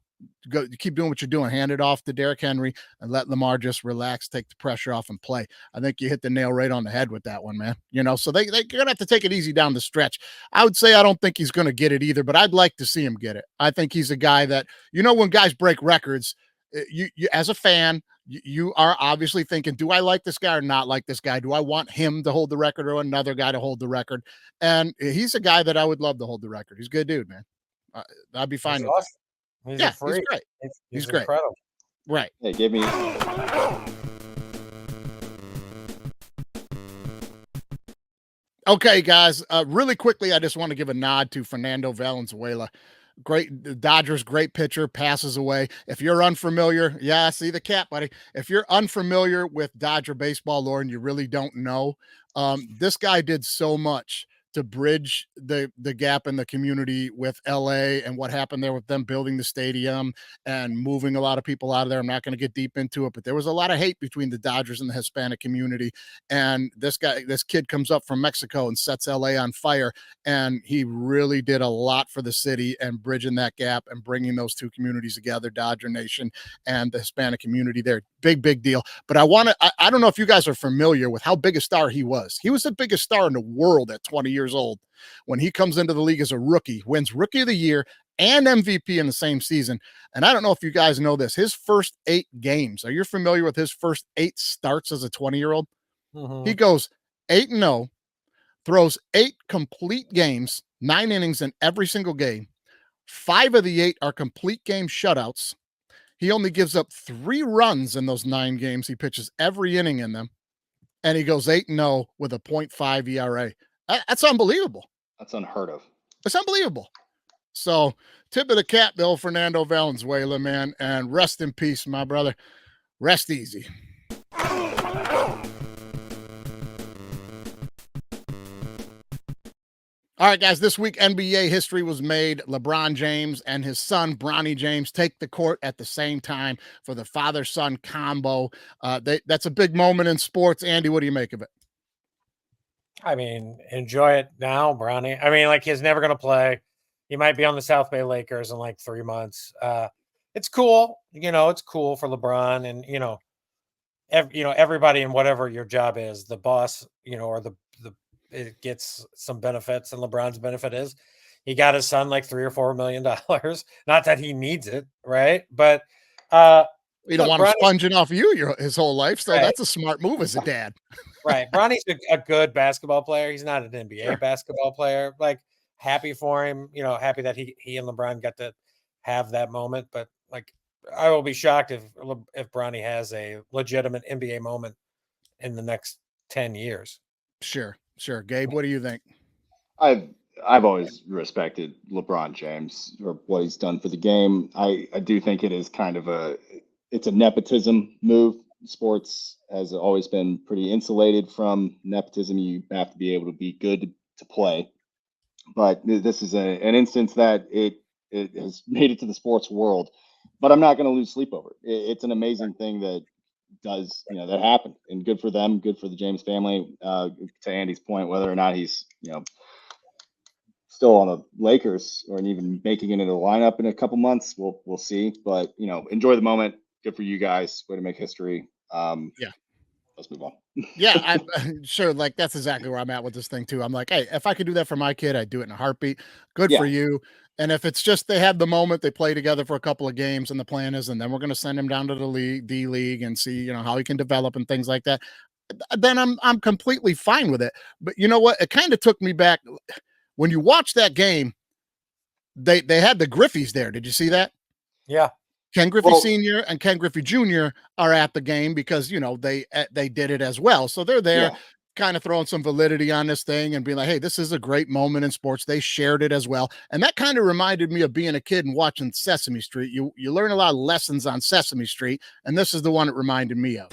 Go keep doing what you're doing. Hand it off to Derrick Henry and let Lamar just relax, take the pressure off and play. I think you hit the nail right on the head with that one, man. So they're going to have to take it easy down the stretch. I would say I don't think he's going to get it either, but I'd like to see him get it. I think he's a guy that, when guys break records, you as a fan, you are obviously thinking, do I like this guy or not like this guy? Do I want him to hold the record or another guy to hold the record? And he's a guy that I would love to hold the record. He's a good dude, man. I'd be fine with that. He's he's great. He's great. Incredible. Right. Hey, give me. Okay, guys. Really quickly, I just want to give a nod to Fernando Valenzuela. Great Dodgers, great pitcher, passes away. If you're unfamiliar, see the cat, buddy. If you're unfamiliar with Dodger baseball lore and you really don't know, this guy did so much to bridge the gap in the community with LA and what happened there with them building the stadium and moving a lot of people out of there. I'm not going to get deep into it, but there was a lot of hate between the Dodgers and the Hispanic community. And this kid comes up from Mexico and sets LA on fire. And he really did a lot for the city and bridging that gap and bringing those two communities together, Dodger Nation and the Hispanic community there. Big deal. But I don't know if you guys are familiar with how big a star he was. He was the biggest star in the world at 20 years old. When he comes into the league as a rookie, wins Rookie of the Year and MVP in the same season. And I don't know if you guys know this, his first 8 games, are you familiar with his first 8 starts as a 20-year-old? He goes 8-0, throws 8 complete games, 9 innings in every single game. 5 of the 8 are complete game shutouts. He only gives up 3 runs in those 9 games. He pitches every inning in them. And he goes 8-0 with a .5 ERA. That's unbelievable. That's unheard of. It's unbelievable. So, tip of the cap, Bill Fernando Valenzuela, man. And rest in peace, my brother. Rest easy. All right, guys, this week NBA history was made. LeBron James and his son, Bronny James, take the court at the same time for the father-son combo. That's a big moment in sports. Andy, what do you make of it? I mean, enjoy it now, Bronny. I mean, he's never going to play. He might be on the South Bay Lakers in 3 months. It's cool. It's cool for LeBron and, everybody in whatever your job is, the boss, or it gets some benefits, and LeBron's benefit is he got his son $3 or $4 million. Not that he needs it, right? But you don't want him sponging off you his whole life, so right. That's a smart move as a dad. Right. Bronny's a good basketball player. He's not an NBA basketball player. Happy for him, happy that he and LeBron got to have that moment. But I will be shocked if Bronny has a legitimate NBA moment in the next 10 years. Sure. Gabe, what do you think? I've always respected LeBron James or what he's done for the game. I do think it is kind of it's a nepotism move. Sports has always been pretty insulated from nepotism. You have to be able to be good to play. But this is an instance that it has made it to the sports world. But I'm not going to lose sleep over it. It's an amazing thing that does, that happened, and good for them, good for the James family. To Andy's point, whether or not he's, still on the Lakers or even making it into the lineup in a couple months, we'll see. But enjoy the moment. Good for you guys. Way to make history. Yeah. Let's move on. Yeah, I'm sure. Like, that's exactly where I'm at with this thing too. I'm like, hey, if I could do that for my kid, I'd do it in a heartbeat. Good for Yeah. you. And if it's just they have the moment, they play together for a couple of games, and the plan is, and then we're going to send him down to the D League and see, how he can develop and things like that. Then I'm completely fine with it. But you know what? It kind of took me back when you watch that game. They had the Griffies there. Did you see that? Yeah. Ken Griffey Sr. and Ken Griffey Jr. are at the game because, they did it as well. So they're there kind of throwing some validity on this thing and being like, hey, this is a great moment in sports. They shared it as well. And that kind of reminded me of being a kid and watching Sesame Street. You learn a lot of lessons on Sesame Street, and this is the one it reminded me of.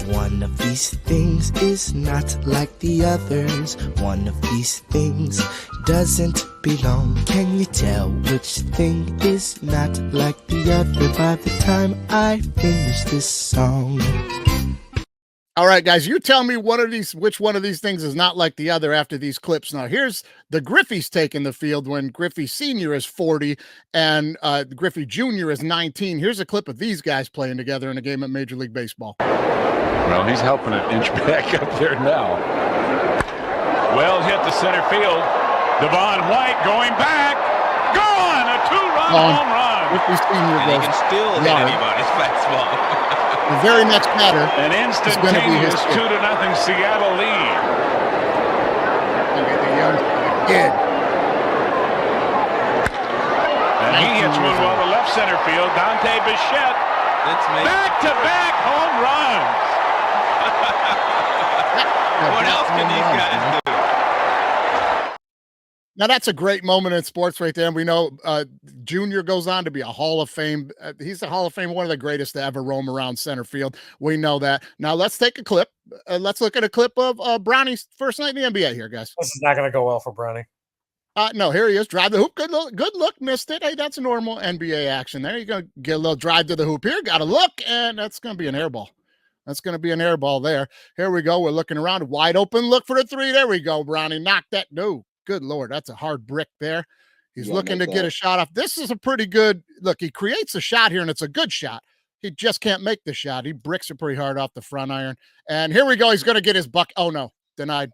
One of these things is not like the others. One of these things doesn't belong. Can you tell which thing is not like the other by the time I finish this song? All right, guys, you tell me which one of these things is not like the other after these clips. Now, here's the Griffies taking the field when Griffey Sr. is 40 and Griffey Jr. is 19. Here's a clip of these guys playing together in a game at Major League Baseball. Well, he's helping it inch back up there now. Well hit to center field. Devon White going back. Gone! A two-run home run. Griffey Sr. And he can still hit anybody's fastball. The very next batter An instantaneous 2-0 Seattle lead. Look at the young kid. And he hits one well to left center field. Dante Bichette. Back-to-back home runs. What else can these guys do? Now, that's a great moment in sports right there. And we know Junior goes on to be a Hall of Fame. He's a Hall of Fame, one of the greatest to ever roam around center field. We know that. Now, let's take a clip. Let's look at a clip of Bronny's first night in the NBA here, guys. This is not going to go well for Bronny. No, here he is. Drive the hoop. Good look. Missed it. Hey, that's a normal NBA action there. You're going to get a little drive to the hoop here. Got to look, and that's going to be an air ball. That's going to be an air ball there. Here we go. We're looking around. Wide open. Look for the three. There we go, Bronny. Knock that. No. Good Lord, that's a hard brick there. He's looking to get a shot off. This is a pretty good look. He creates a shot here, and it's a good shot. He just can't make the shot. He bricks it pretty hard off the front iron. And here we go. He's going to get his buck. Oh, no. Denied.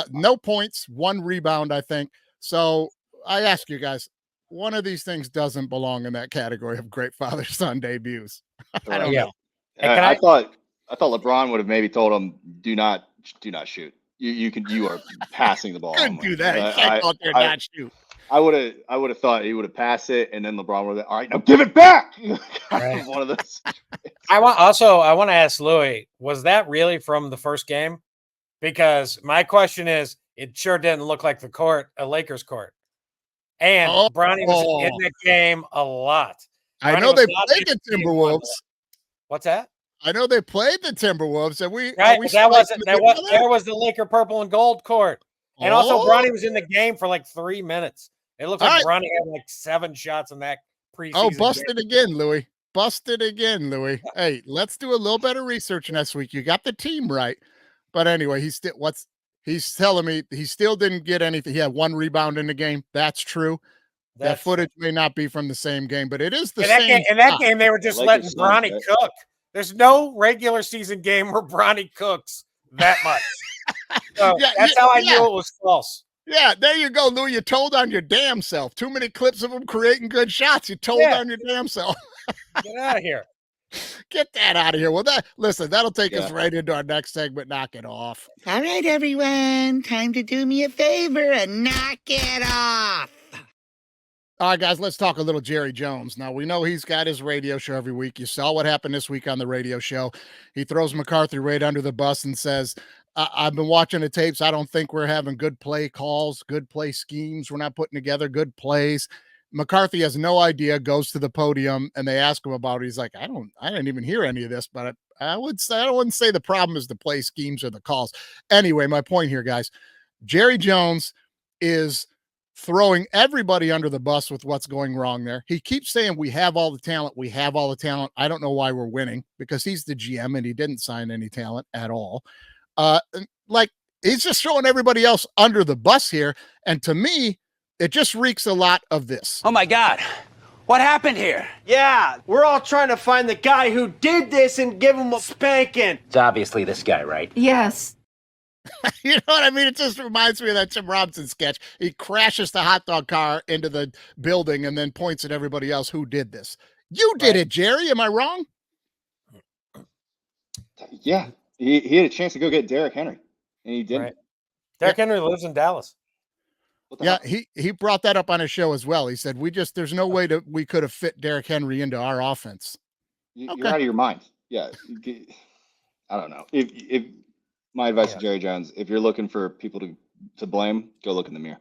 No points. 1 rebound, I think. So I ask you guys, one of these things doesn't belong in that category of great father-son debuts. I don't know. I thought LeBron would have maybe told him, do not shoot. You are passing the ball. Couldn't do that. You can't go out there and not shoot. I would have thought he would have passed it, and then LeBron would have, all right, now give it back. Right. One of those. I want to ask Louis, was that really from the first game? Because my question is, it sure didn't look like a Lakers court. And Bronny was in the game a lot. I know they played the Timberwolves. What's that? I know they played the Timberwolves, and there was the Laker purple and gold court. And also Bronny was in the game for like 3 minutes. It looked like Bronny had like 7 shots in that preseason. Busted again, Louis. Busted again, Louis. Hey, let's do a little better research next week. You got the team right. But anyway, he's telling me he still didn't get anything. He had 1 rebound in the game. That's true. That footage may not be from the same game, but it is the same. In that game, they were just letting Bronny cook. There's no regular season game where Bronny cooks that much. So that's how I knew it was false. Yeah, there you go, Lou. You told on your damn self. Too many clips of him creating good shots. You told on your damn self. Get out of here. Get that out of here. Well, that'll take us right into our next segment. Knock it off. All right, everyone. Time to do me a favor and knock it off. All right, guys, let's talk a little Jerry Jones. Now, we know he's got his radio show every week. You saw what happened this week on the radio show. He throws McCarthy right under the bus and says, I've been watching the tapes. I don't think we're having good play calls, good play schemes. We're not putting together good plays. McCarthy has no idea, goes to the podium, and they ask him about it. He's like, I didn't even hear any of this, but I wouldn't say the problem is the play schemes or the calls. Anyway, my point here, guys, Jerry Jones is throwing everybody under the bus with what's going wrong there. He keeps saying we have all the talent. We have all the talent. I don't know why we're winning, because he's the GM and he didn't sign any talent at all. Like, he's just throwing everybody else under the bus here. And to me, it just reeks a lot of this. Oh my God. What happened here? Yeah, we're all trying to find the guy who did this and give him a spanking. It's obviously this guy, right? Yes. You know what I mean? It just reminds me of that Tim Robinson sketch. He crashes the hot dog car into the building and then points at everybody else who did this. You did it, Jerry. Am I wrong? Yeah, he had a chance to go get Derrick Henry, and he didn't. Right. Derrick Henry lives in Dallas. Yeah, he brought that up on his show as well. He said, there's no way we could have fit Derrick Henry into our offense. You're out of your mind. Yeah. I don't know. If my advice to Jerry Jones, if you're looking for people to blame, go look in the mirror.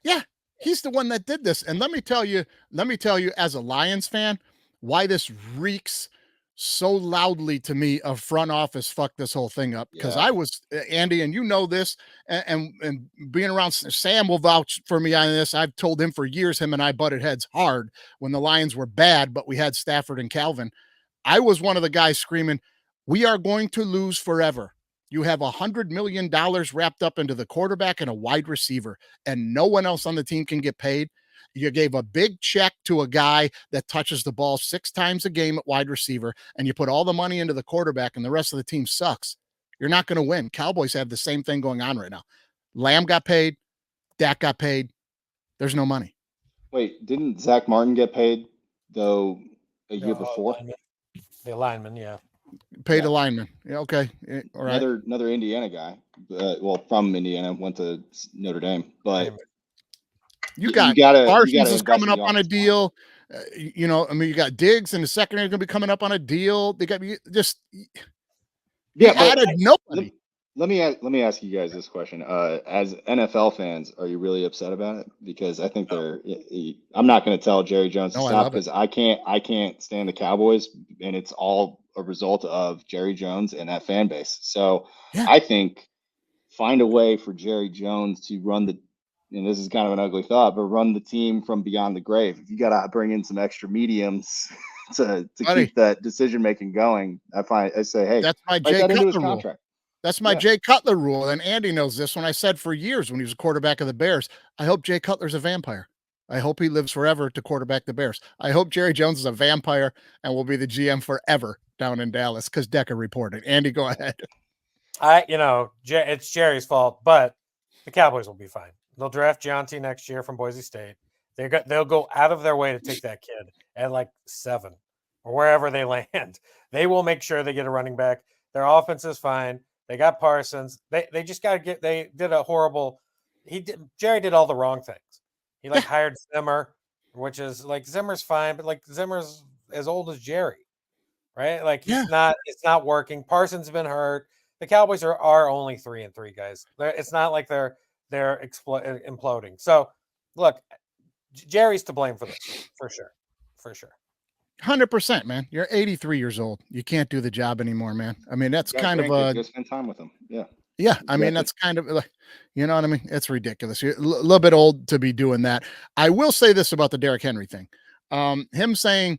Yeah, he's the one that did this. And let me tell you, as a Lions fan, why this reeks so loudly to me of front office fuck this whole thing up. Because I was, Andy, and you know this, and being around Sam will vouch for me on this. I've told him for years, him and I butted heads hard when the Lions were bad, but we had Stafford and Calvin. I was one of the guys screaming, we are going to lose forever. You have $100 million wrapped up into the quarterback and a wide receiver, and no one else on the team can get paid. You gave a big check to a guy that touches the ball 6 times a game at wide receiver, and you put all the money into the quarterback, and the rest of the team sucks. You're not going to win. Cowboys have the same thing going on right now. Lamb got paid. Dak got paid. There's no money. Wait, didn't Zach Martin get paid, though, a year before? The lineman, yeah. Paid a lineman. Yeah, okay. All right. Another Indiana guy. From Indiana, went to Notre Dame. But you gotta Parsons is coming up on a deal. You got Diggs in the secondary going to be coming up on a deal. They got just added nobody. Let me ask you guys this question. As NFL fans, are you really upset about it? Because I think I'm not going to tell Jerry Jones to stop, because I can't stand the Cowboys, and it's all a result of Jerry Jones and that fan base. So I think find a way for Jerry Jones to run and this is kind of an ugly thought, but run the team from beyond the grave. If you got to bring in some extra mediums to keep that decision making going, I say, hey, that's my Jay Cutler rule. That's my Jay Cutler rule. And Andy knows this. When I said for years when he was a quarterback of the Bears, I hope Jay Cutler's a vampire. I hope he lives forever to quarterback the Bears. I hope Jerry Jones is a vampire and will be the GM forever down in Dallas, because Decker reported. Andy, go ahead. It's Jerry's fault, but the Cowboys will be fine. They'll draft Gianti next year from Boise State. They'll go out of their way to take that kid at like 7 or wherever they land. They will make sure they get a running back. Their offense is fine. They got Parsons. They just got to they did a horrible. Jerry did all the wrong things. He hired Zimmer, which is like, Zimmer's fine, but like Zimmer's as old as Jerry, right? Like it's not working. Parsons has been hurt. The Cowboys are only 3-3 guys. It's not like they're imploding. So look, Jerry's to blame for this for sure. 100%, man. You're 83 years old. You can't do the job anymore, man. I mean, that's kind of go spend time with them. Yeah. Exactly. I mean, that's kind of like, you know what I mean? It's ridiculous. You're a little bit old to be doing that. I will say this about the Derrick Henry thing. Him saying,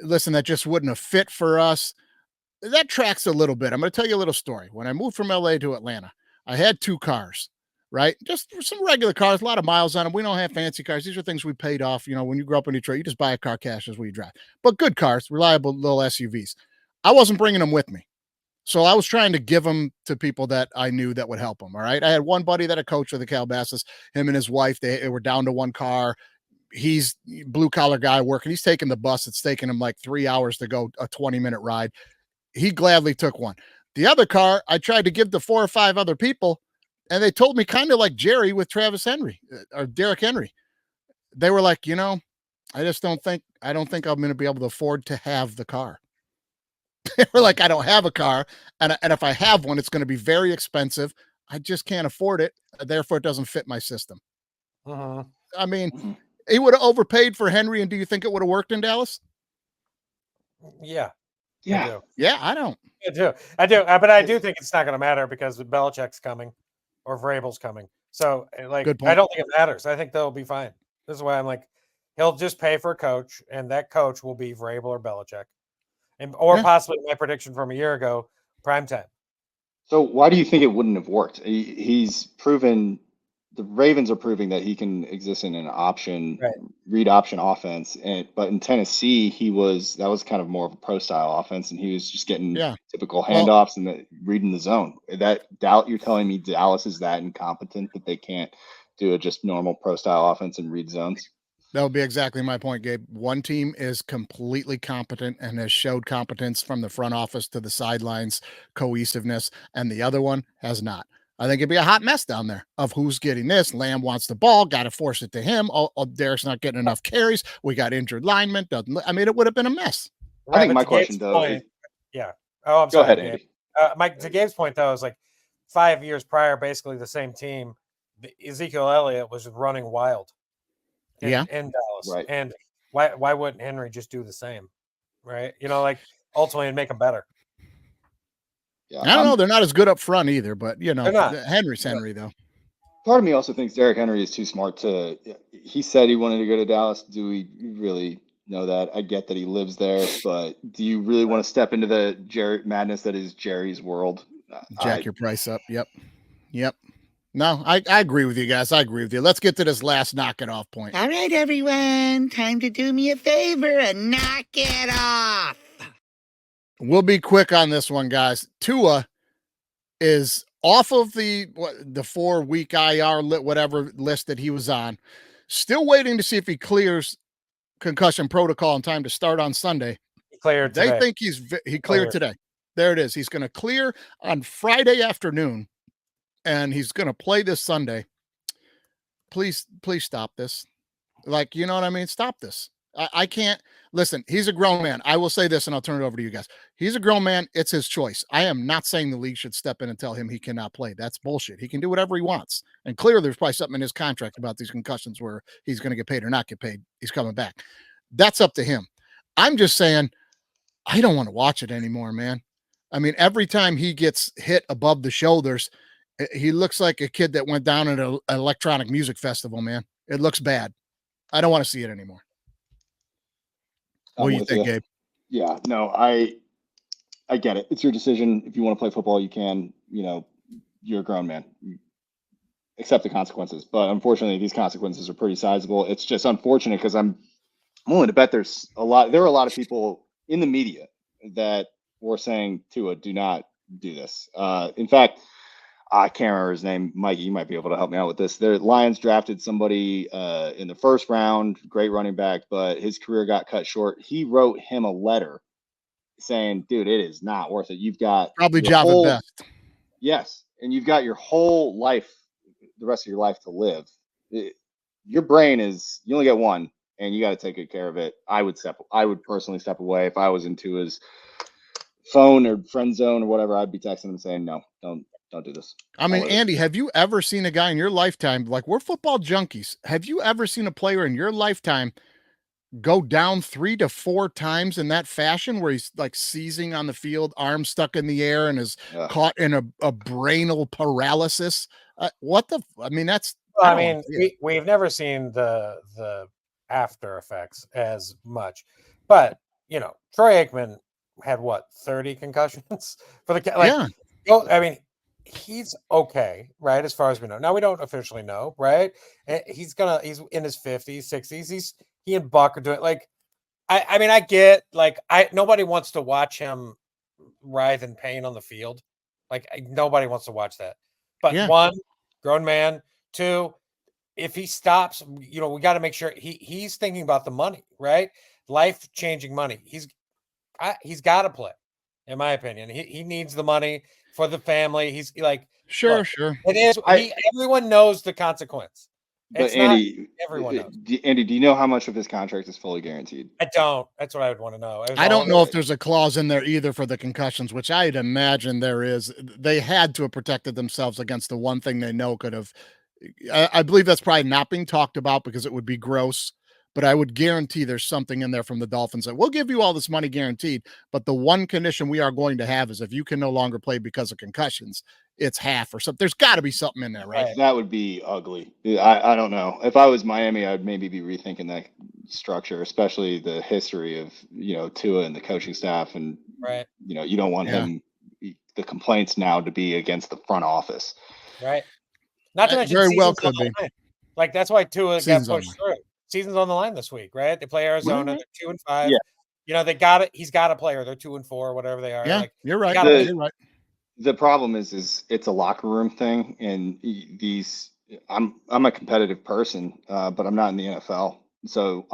listen, that just wouldn't have fit for us. That tracks a little bit. I'm going to tell you a little story. When I moved from LA to Atlanta, I had 2 cars, right? Just some regular cars, a lot of miles on them. We don't have fancy cars. These are things we paid off. When you grow up in Detroit, you just buy a car cash as you drive. But good cars, reliable little SUVs. I wasn't bringing them with me. So I was trying to give them to people that I knew that would help them. All right. I had one buddy that I coached with the Calabasas, him and his wife, they were down to 1 car. He's blue collar guy working. He's taking the bus. It's taking him like 3 hours to go a 20-minute ride. He gladly took one. The other car I tried to give to 4 or 5 other people, and they told me, kind of like Jerry with Travis Henry or Derrick Henry. They were like, I don't think I'm going to be able to afford to have the car. They were like, I don't have a car, and if I have one, it's going to be very expensive. I just can't afford it. Therefore, it doesn't fit my system. I mean, he would have overpaid for Henry, and do you think it would have worked in Dallas? Yeah. I don't. I do. But I do think it's not going to matter because Belichick's coming or Vrabel's coming. So, like, Good I point. don't think it matters. I think they'll be fine. This is why I'm like, he'll just pay for a coach, and that coach will be Vrabel or Belichick, or Yeah. possibly my prediction from a year ago, prime time. So why do you think it wouldn't have worked? He's proven the Ravens are proving that he can exist in an Right. read option offense. But in Tennessee, that was kind of more of a pro style offense, and he was just getting Yeah. typical Well, handoffs and reading the zone. You're telling me Dallas is that incompetent that they can't do a just normal pro style offense and read zones? that would be exactly my point, Gabe. One team is completely competent and has showed competence from the front office to the sidelines, cohesiveness, and the other one has not. I think it'd be a hot mess down there of who's getting this. Lamb wants the ball, got to force it to him. Derek's not getting enough carries. We got injured linemen. I mean, it would have been a mess. I Right, think but my to Gabe's question though point, is, yeah. Oh, I'm go sorry, ahead, Gabe. Andy. Mike, to Gabe's point though, is like 5 years prior, basically the same team. Ezekiel Elliott was running wild in Dallas, Right. and why wouldn't Henry just do the same, right? Like ultimately it'd make them better. Yeah, I don't know. They're not as good up front either, but They're not. Henry's Henry though. part of me also thinks Derrick Henry is too smart to. He said he wanted to go to Dallas. Do we really know that? I get that he lives there, but do you really want to step into the madness that is Jerry's world? Jack your price up. Yep. No, I agree with you guys. I agree with you. Let's get to this last knock it off point. All right, everyone. Time to do me a favor and knock it off. We'll be quick on this one, guys. Tua is off of the 4-week IR whatever list that he was on. Still waiting to see if he clears concussion protocol in time to start on Sunday. He cleared They today. think he cleared today. There it is. He's going to clear on Friday afternoon, and he's going to play this Sunday. Please stop this. Like, you know what I mean? Stop this. I can't listen. He's a grown man. I will say this, and I'll turn it over to you guys. He's a grown man. It's his choice. I am not saying the league should step in and tell him he cannot play. That's bullshit. He can do whatever he wants. And clearly, there's probably something in his contract about these concussions where he's going to get paid or not get paid. He's coming back. That's up to him. I'm just saying, I don't want to watch it anymore, man. I mean, every time he gets hit above the shoulders, he looks like a kid that went down at an electronic music festival, man. It looks bad. I don't want to see it anymore. What do you think, Gabe? Yeah, no, I get it. It's your decision. If you want to play football, you can. You're a grown man. Accept the consequences. But unfortunately, these consequences are pretty sizable. It's just unfortunate because I'm willing to bet there were a lot of people in the media that were saying, Tua, do not do this. In fact, I can't remember his name. Mikey, you might be able to help me out with this. The Lions drafted somebody in the first round, great running back, but his career got cut short. He wrote him a letter saying, dude, it is not worth it. You've got probably Java best. Yes. And you've got your whole life, the rest of your life to live. Your brain you only get one, and you got to take good care of it. I would personally step away if I was into his phone or friend zone or whatever. I'd be texting him saying, no, don't do this. I mean, Andy, have you ever seen a guy in your lifetime, like we're football junkies, have you ever seen a player in your lifetime go down 3 to 4 times in that fashion where he's like seizing on the field, arms stuck in the air and is caught in a brainal paralysis? That's, we've never seen the after effects as much, but Troy Aikman had 30 concussions for the he's okay, right? As far as we know. Now we don't officially know, right? He's in his 50s, 60s. He and Buck are doing I get nobody wants to watch him writhe in pain on the field. Nobody wants to watch that. But one, grown man. Two, if he stops, we got to make sure he's thinking about the money, right? Life-changing money. He's got to play, in my opinion. He needs the money for the family. He's sure. It is. Everyone knows the consequence. But Andy, everyone knows. Andy, do you know how much of his contract is fully guaranteed? I don't. That's what I would want to know. I don't know if there's a clause in there either for the concussions, which I'd imagine there is. They had to have protected themselves against the one thing they know could have. I believe that's probably not being talked about because it would be gross. but I would guarantee there's something in there from the Dolphins that we'll give you all this money guaranteed. But the one condition we are going to have is if you can no longer play because of concussions, it's half or something. There's got to be something in there, right? That would be ugly. I don't know. If I was Miami, I'd maybe be rethinking that structure, especially the history of, Tua and the coaching staff. And, Right. You don't want the complaints now to be against the front office. Right. Not to mention very well season's could on the be. line. Like, that's why Tua got Season's on the pushed through. Season's on the line this week, right? They play Arizona. Right. They're 2-5. Yeah. They got it. He's got a player. They're 2-4, whatever they are. Yeah, Like, you're right. You're right. The problem is it's a locker room thing, and I'm a competitive person, but I'm not in the NFL. So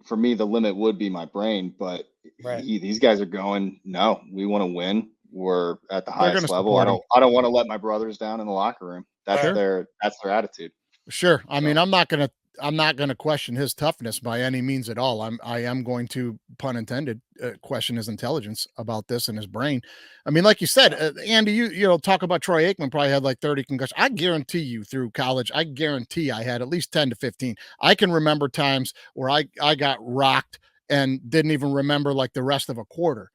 for me, the limit would be my brain, but Right. these guys are going, no, we want to win. We're at the They're highest gonna level. support I don't want to let my brothers down in the locker room. That's Sure. their attitude. Sure. I mean, I'm not gonna question his toughness by any means at all. I am going to, pun intended, question his intelligence about this and his brain. I mean, like you said, Andy, you talk about Troy Aikman probably had like 30 concussions. I guarantee you through college, I guarantee I had at least 10 to 15. I can remember times where I got rocked and didn't even remember like the rest of a quarter.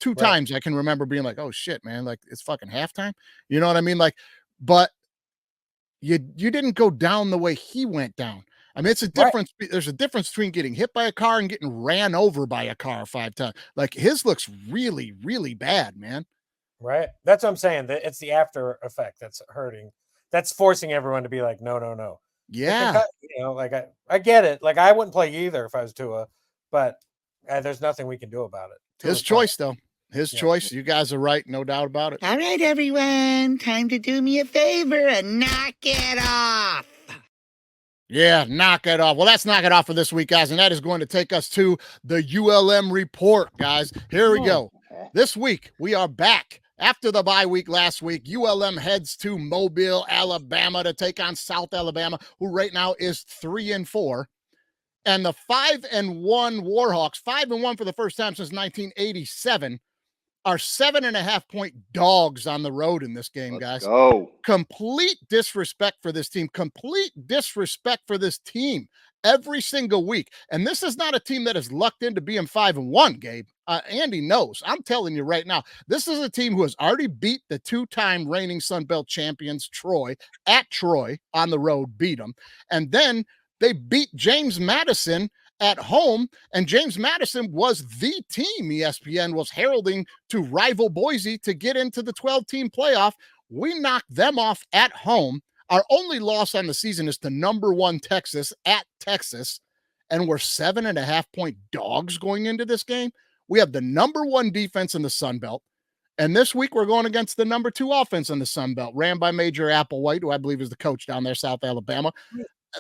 Two times I can remember being like, oh shit, man, like it's fucking halftime. You know what I mean? Like, but you didn't go down the way he went down. I mean, it's a difference. There's a difference between getting hit by a car and getting ran over by a car 5 times. Like his looks really, really bad, man. Right. That's what I'm saying. It's the after effect that's hurting. That's forcing everyone to be like, no. Yeah. Like I get it. Like I wouldn't play either if I was Tua, but there's nothing we can do about it. His choice, though. His choice. You guys are right. No doubt about it. All right, everyone. Time to do me a favor and knock it off. Yeah, knock it off. Well, that's knock it off for this week, guys. And that is going to take us to the ULM report, guys. Here we go. This week, we are back. After the bye week last week, ULM heads to Mobile, Alabama to take on South Alabama, who right now is 3-4. And the 5-1 Warhawks, 5-1 for the first time since 1987, are 7.5-point dogs on the road in this game, guys. Go. Complete disrespect for this team. Complete disrespect for this team every single week. And this is not a team that is lucked into being 5-1, Gabe. Andy knows. I'm telling you right now, this is a team who has already beat the 2-time reigning Sun Belt champions, Troy, at Troy on the road, beat them. And then they beat James Madison at home, and James Madison was the team ESPN was heralding to rival Boise to get into the 12-team playoff. We knocked them off at home. Our only loss on the season is to number 1 Texas at Texas, and we're 7.5-point dogs going into this game. We have the number 1 defense in the Sun Belt, and this week we're going against the number 2 offense in the Sun Belt, ran by Major Applewhite, who I believe is the coach down there, South Alabama.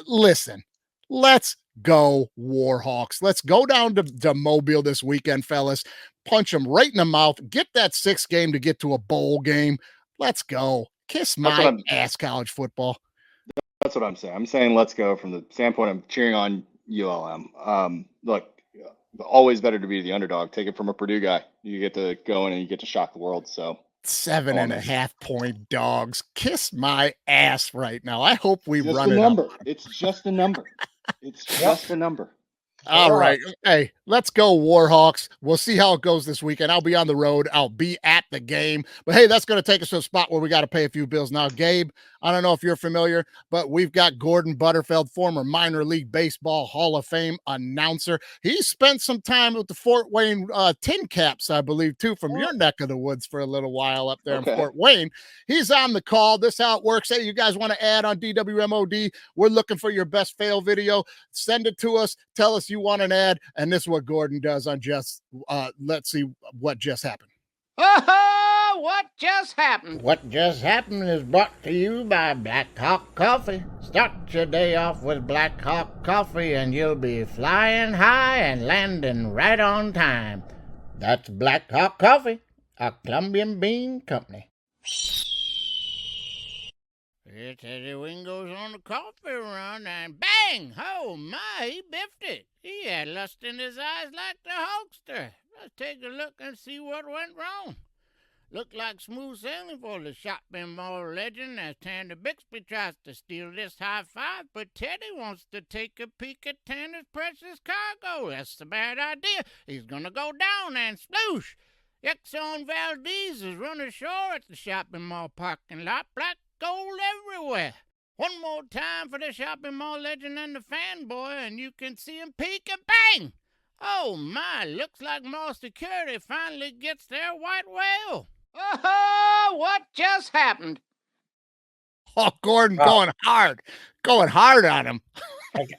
Listen, let's go Warhawks. Let's go down to Mobile this weekend, fellas. Punch them right in the mouth. Get that 6th game to get to a bowl game. Let's go. Kiss my ass, college football. That's what I'm saying. I'm saying let's go from the standpoint of cheering on ULM. Look, always better to be the underdog. Take it from a Purdue guy. You get to go in and you get to shock the world. So 7.5-point dogs. Kiss my ass right now. I hope we just run a it number. up. It's just a number. It's just a number. All right. Hey, let's go Warhawks. We'll see how it goes this weekend. I'll be on the road. I'll be at the game. But hey, that's going to take us to a spot where we got to pay a few bills. Now, Gabe, I don't know if you're familiar, but we've got Gordon Butterfield, former minor league baseball Hall of Fame announcer. He spent some time with the Fort Wayne Tin Caps, I believe, too, from your neck of the woods for a little while up there in Fort Wayne. He's on the call. This is how it works. Hey, you guys want to add on DWMOD? We're looking for your best fail video. Send it to us. Tell us you want an ad. And this is what Gordon does on just, let's see what just happened. Oh, what just happened? What just happened is brought to you by Black Hawk Coffee. Start your day off with Black Hawk Coffee and you'll be flying high and landing right on time. That's Black Hawk Coffee, a Colombian bean company. It's Eddie Wingo's on the coffee run and bang! Oh my, he biffed it. He had lust in his eyes like the Hulkster. Let's take a look and see what went wrong. Look like smooth sailing for the shopping mall legend as Tanner Bixby tries to steal this high five, but Teddy wants to take a peek at Tanner's precious cargo. That's a bad idea. He's gonna go down and sploosh. Exxon Valdez is run ashore at the shopping mall parking lot. Black gold everywhere. One more time for the shopping mall legend and the fanboy, and you can see him peek and bang! Oh my, looks like mall security finally gets their white whale. Oh, what just happened? Oh, Gordon going hard on him.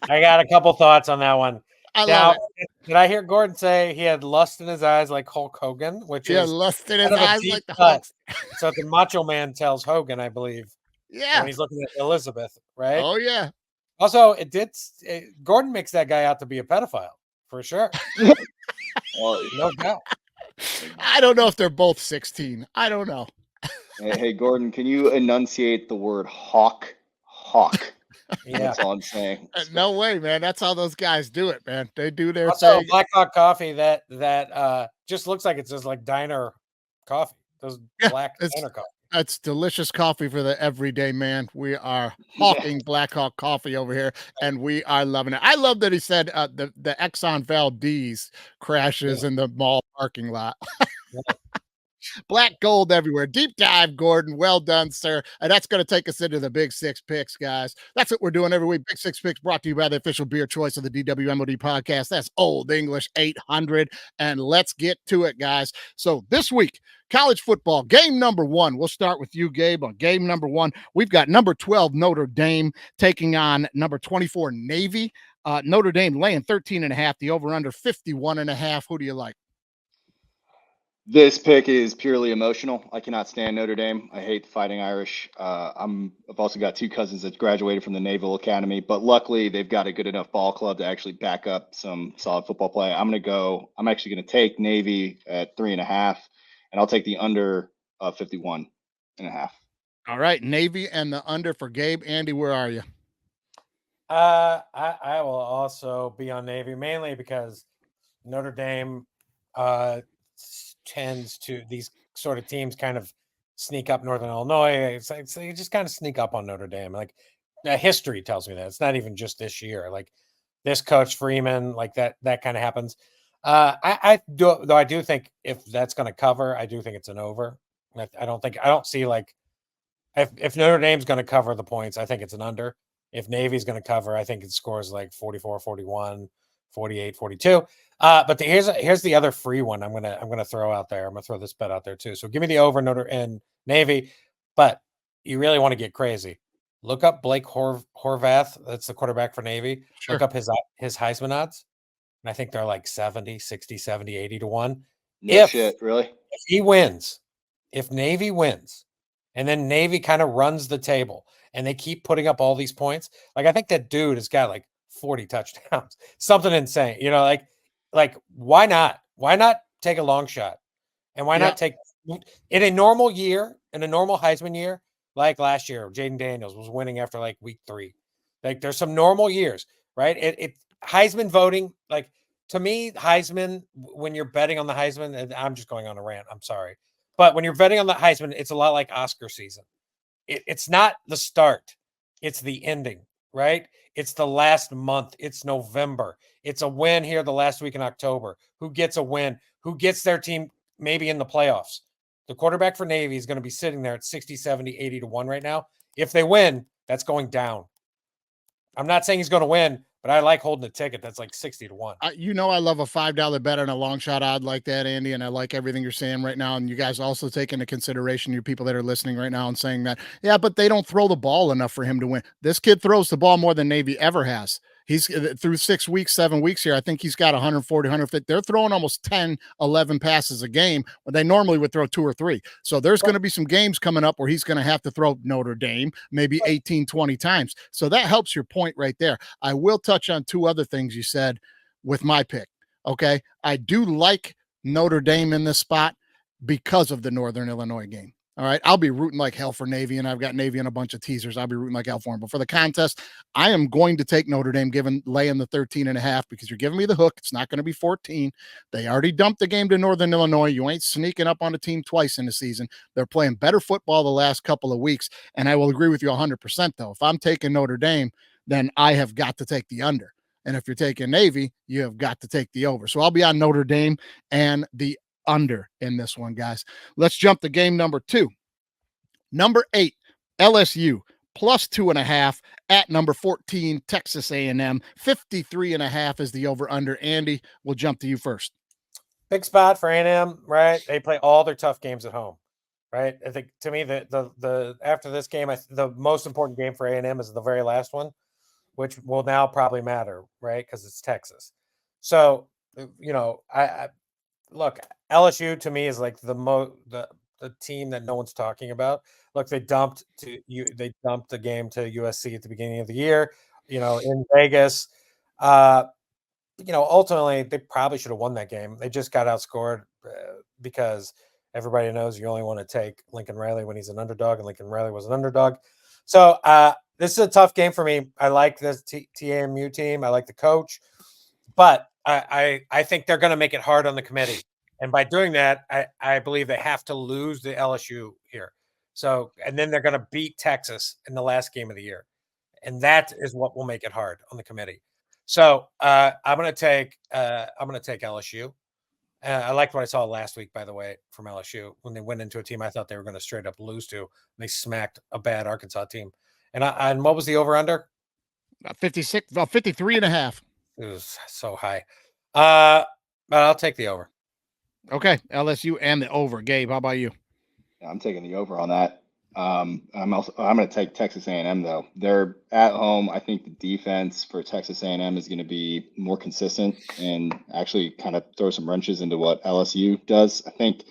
I got a couple thoughts on that one. I love it. Did I hear Gordon say he had lust in his eyes like Hulk Hogan? Which is lust in his kind of a eyes deep like the cut. Hulk. So the Macho Man tells Hogan, I believe. Yeah. When he's looking at Elizabeth, right? Oh, yeah. Also, Gordon makes that guy out to be a pedophile, for sure. Well, no doubt. I don't know if they're both 16. I don't know. Hey, Gordon, can you enunciate the word hawk? Hawk. Yeah. That's all I'm saying. No way, man. That's how those guys do it, man. They do their Also, thing. Black Hawk coffee that just looks like it's just like diner coffee. Those black diner coffee. That's delicious coffee for the everyday man. We are hawking Black Hawk coffee over here, and we are loving it. I love that he said the Exxon Valdez crashes in the mall parking lot. Black gold everywhere. Deep dive, Gordon. Well done, sir. And that's going to take us into the Big Six Picks, guys. That's what we're doing every week. Big Six Picks brought to you by the official beer choice of the DWMOD podcast. That's Old English 800. And let's get to it, guys. So this week, college football, game number 1. We'll start with you, Gabe. On game number 1, we've got number 12, Notre Dame, taking on number 24, Navy. Notre Dame laying 13.5. The over-under 51.5. Who do you like? This pick is purely emotional. I cannot stand Notre Dame. I hate the Fighting Irish. I've also got 2 cousins that graduated from the Naval Academy, but luckily they've got a good enough ball club to actually back up some solid football play. I'm actually going to take Navy at 3.5, and I'll take the under 51.5. All right, Navy and the under for Gabe. Andy, where are you? I will also be on Navy, mainly because Notre Dame tends to, these sort of teams kind of sneak up Northern Illinois. It's like they just kind of sneak up on Notre Dame. Like history tells me that. It's not even just this year. Like this coach Freeman, like that kind of happens. I do think if that's going to cover, I do think it's an over. I don't see like if Notre Dame's going to cover the points, I think it's an under. If Navy's going to cover, I think it scores like 44, 41, 48, 42. But here's the other free one I'm gonna throw out there. I'm gonna throw this bet out there too. So give me the over Notre and Navy, but you really want to get crazy. Look up Blake Horvath. That's the quarterback for Navy. Sure. Look up his Heisman odds. And I think they're like 70, 60, 70, 80 to 1. No shit, really? If he wins, if Navy wins, and then Navy kind of runs the table and they keep putting up all these points, like I think that dude has got like 40 touchdowns, something insane, like why not take a long shot, and why not take in a normal year, in a normal Heisman year, like last year, Jaden Daniels was winning after like week 3. Like there's some normal years, right? It Heisman voting, like to me, Heisman, when you're betting on the Heisman, and I'm just going on a rant, I'm sorry, but when you're betting on the Heisman, it's a lot like Oscar season. It's not the start, it's the ending, right? It's the last month. It's November. It's a win here the last week in October. Who gets a win? Who gets their team maybe in the playoffs? The quarterback for Navy is going to be sitting there at 60, 70, 80 to 1 right now. If they win, that's going down. I'm not saying he's going to win, but I like holding a ticket that's like 60 to 1. I love a $5 bet on a long shot odd like that, Andy, and I like everything you're saying right now. And you guys also take into consideration your people that are listening right now and saying that, yeah, but they don't throw the ball enough for him to win. This kid throws the ball more than Navy ever has. He's through 6 weeks, 7 weeks here. I think he's got 140, 150. They're throwing almost 10, 11 passes a game when they normally would throw 2 or 3. So there's going to be some games coming up where he's going to have to throw Notre Dame maybe 18, 20 times. So that helps your point right there. I will touch on 2 other things you said with my pick. Okay. I do like Notre Dame in this spot because of the Northern Illinois game. All right. I'll be rooting like hell for Navy, and I've got Navy in a bunch of teasers. I'll be rooting like hell for them. But for the contest, I am going to take Notre Dame, laying the 13.5, because you're giving me the hook. It's not going to be 14. They already dumped the game to Northern Illinois. You ain't sneaking up on a team twice in the season. They're playing better football the last couple of weeks. And I will agree with you 100%, though. If I'm taking Notre Dame, then I have got to take the under. And if you're taking Navy, you have got to take the over. So I'll be on Notre Dame and the under in this one, guys. Let's jump to game number 2. Number 8, LSU plus 2.5 at number 14, Texas A&M. 53.5 is the over under. Andy, we'll jump to you first. Big spot for A&M, right? They play all their tough games at home, right? I think to me the after this game, the most important game for A&M is the very last one, which will now probably matter, right? Because it's Texas. So I look, LSU to me is like the team that no one's talking about. Look, they dumped the game to USC at the beginning of the year, in Vegas. Ultimately they probably should have won that game. They just got outscored because everybody knows you only want to take Lincoln Riley when he's an underdog, and Lincoln Riley was an underdog. So this is a tough game for me. I like this TAMU team. I like the coach, but I think they're going to make it hard on the committee. And by doing that, I believe they have to lose the LSU here. So, and then they're going to beat Texas in the last game of the year. And that is what will make it hard on the committee. So I'm going to take LSU. I liked what I saw last week, by the way, from LSU when they went into a team I thought they were going to straight up lose to. And they smacked a bad Arkansas team. And what was the over under? 53.5. It was so high. But I'll take the over. Okay, LSU and the over. Gabe, how about you? I'm taking the over on that. I'm going to take Texas A&M though. They're at home. I think the defense for Texas A&M is going to be more consistent and actually kind of throw some wrenches into what LSU does. I think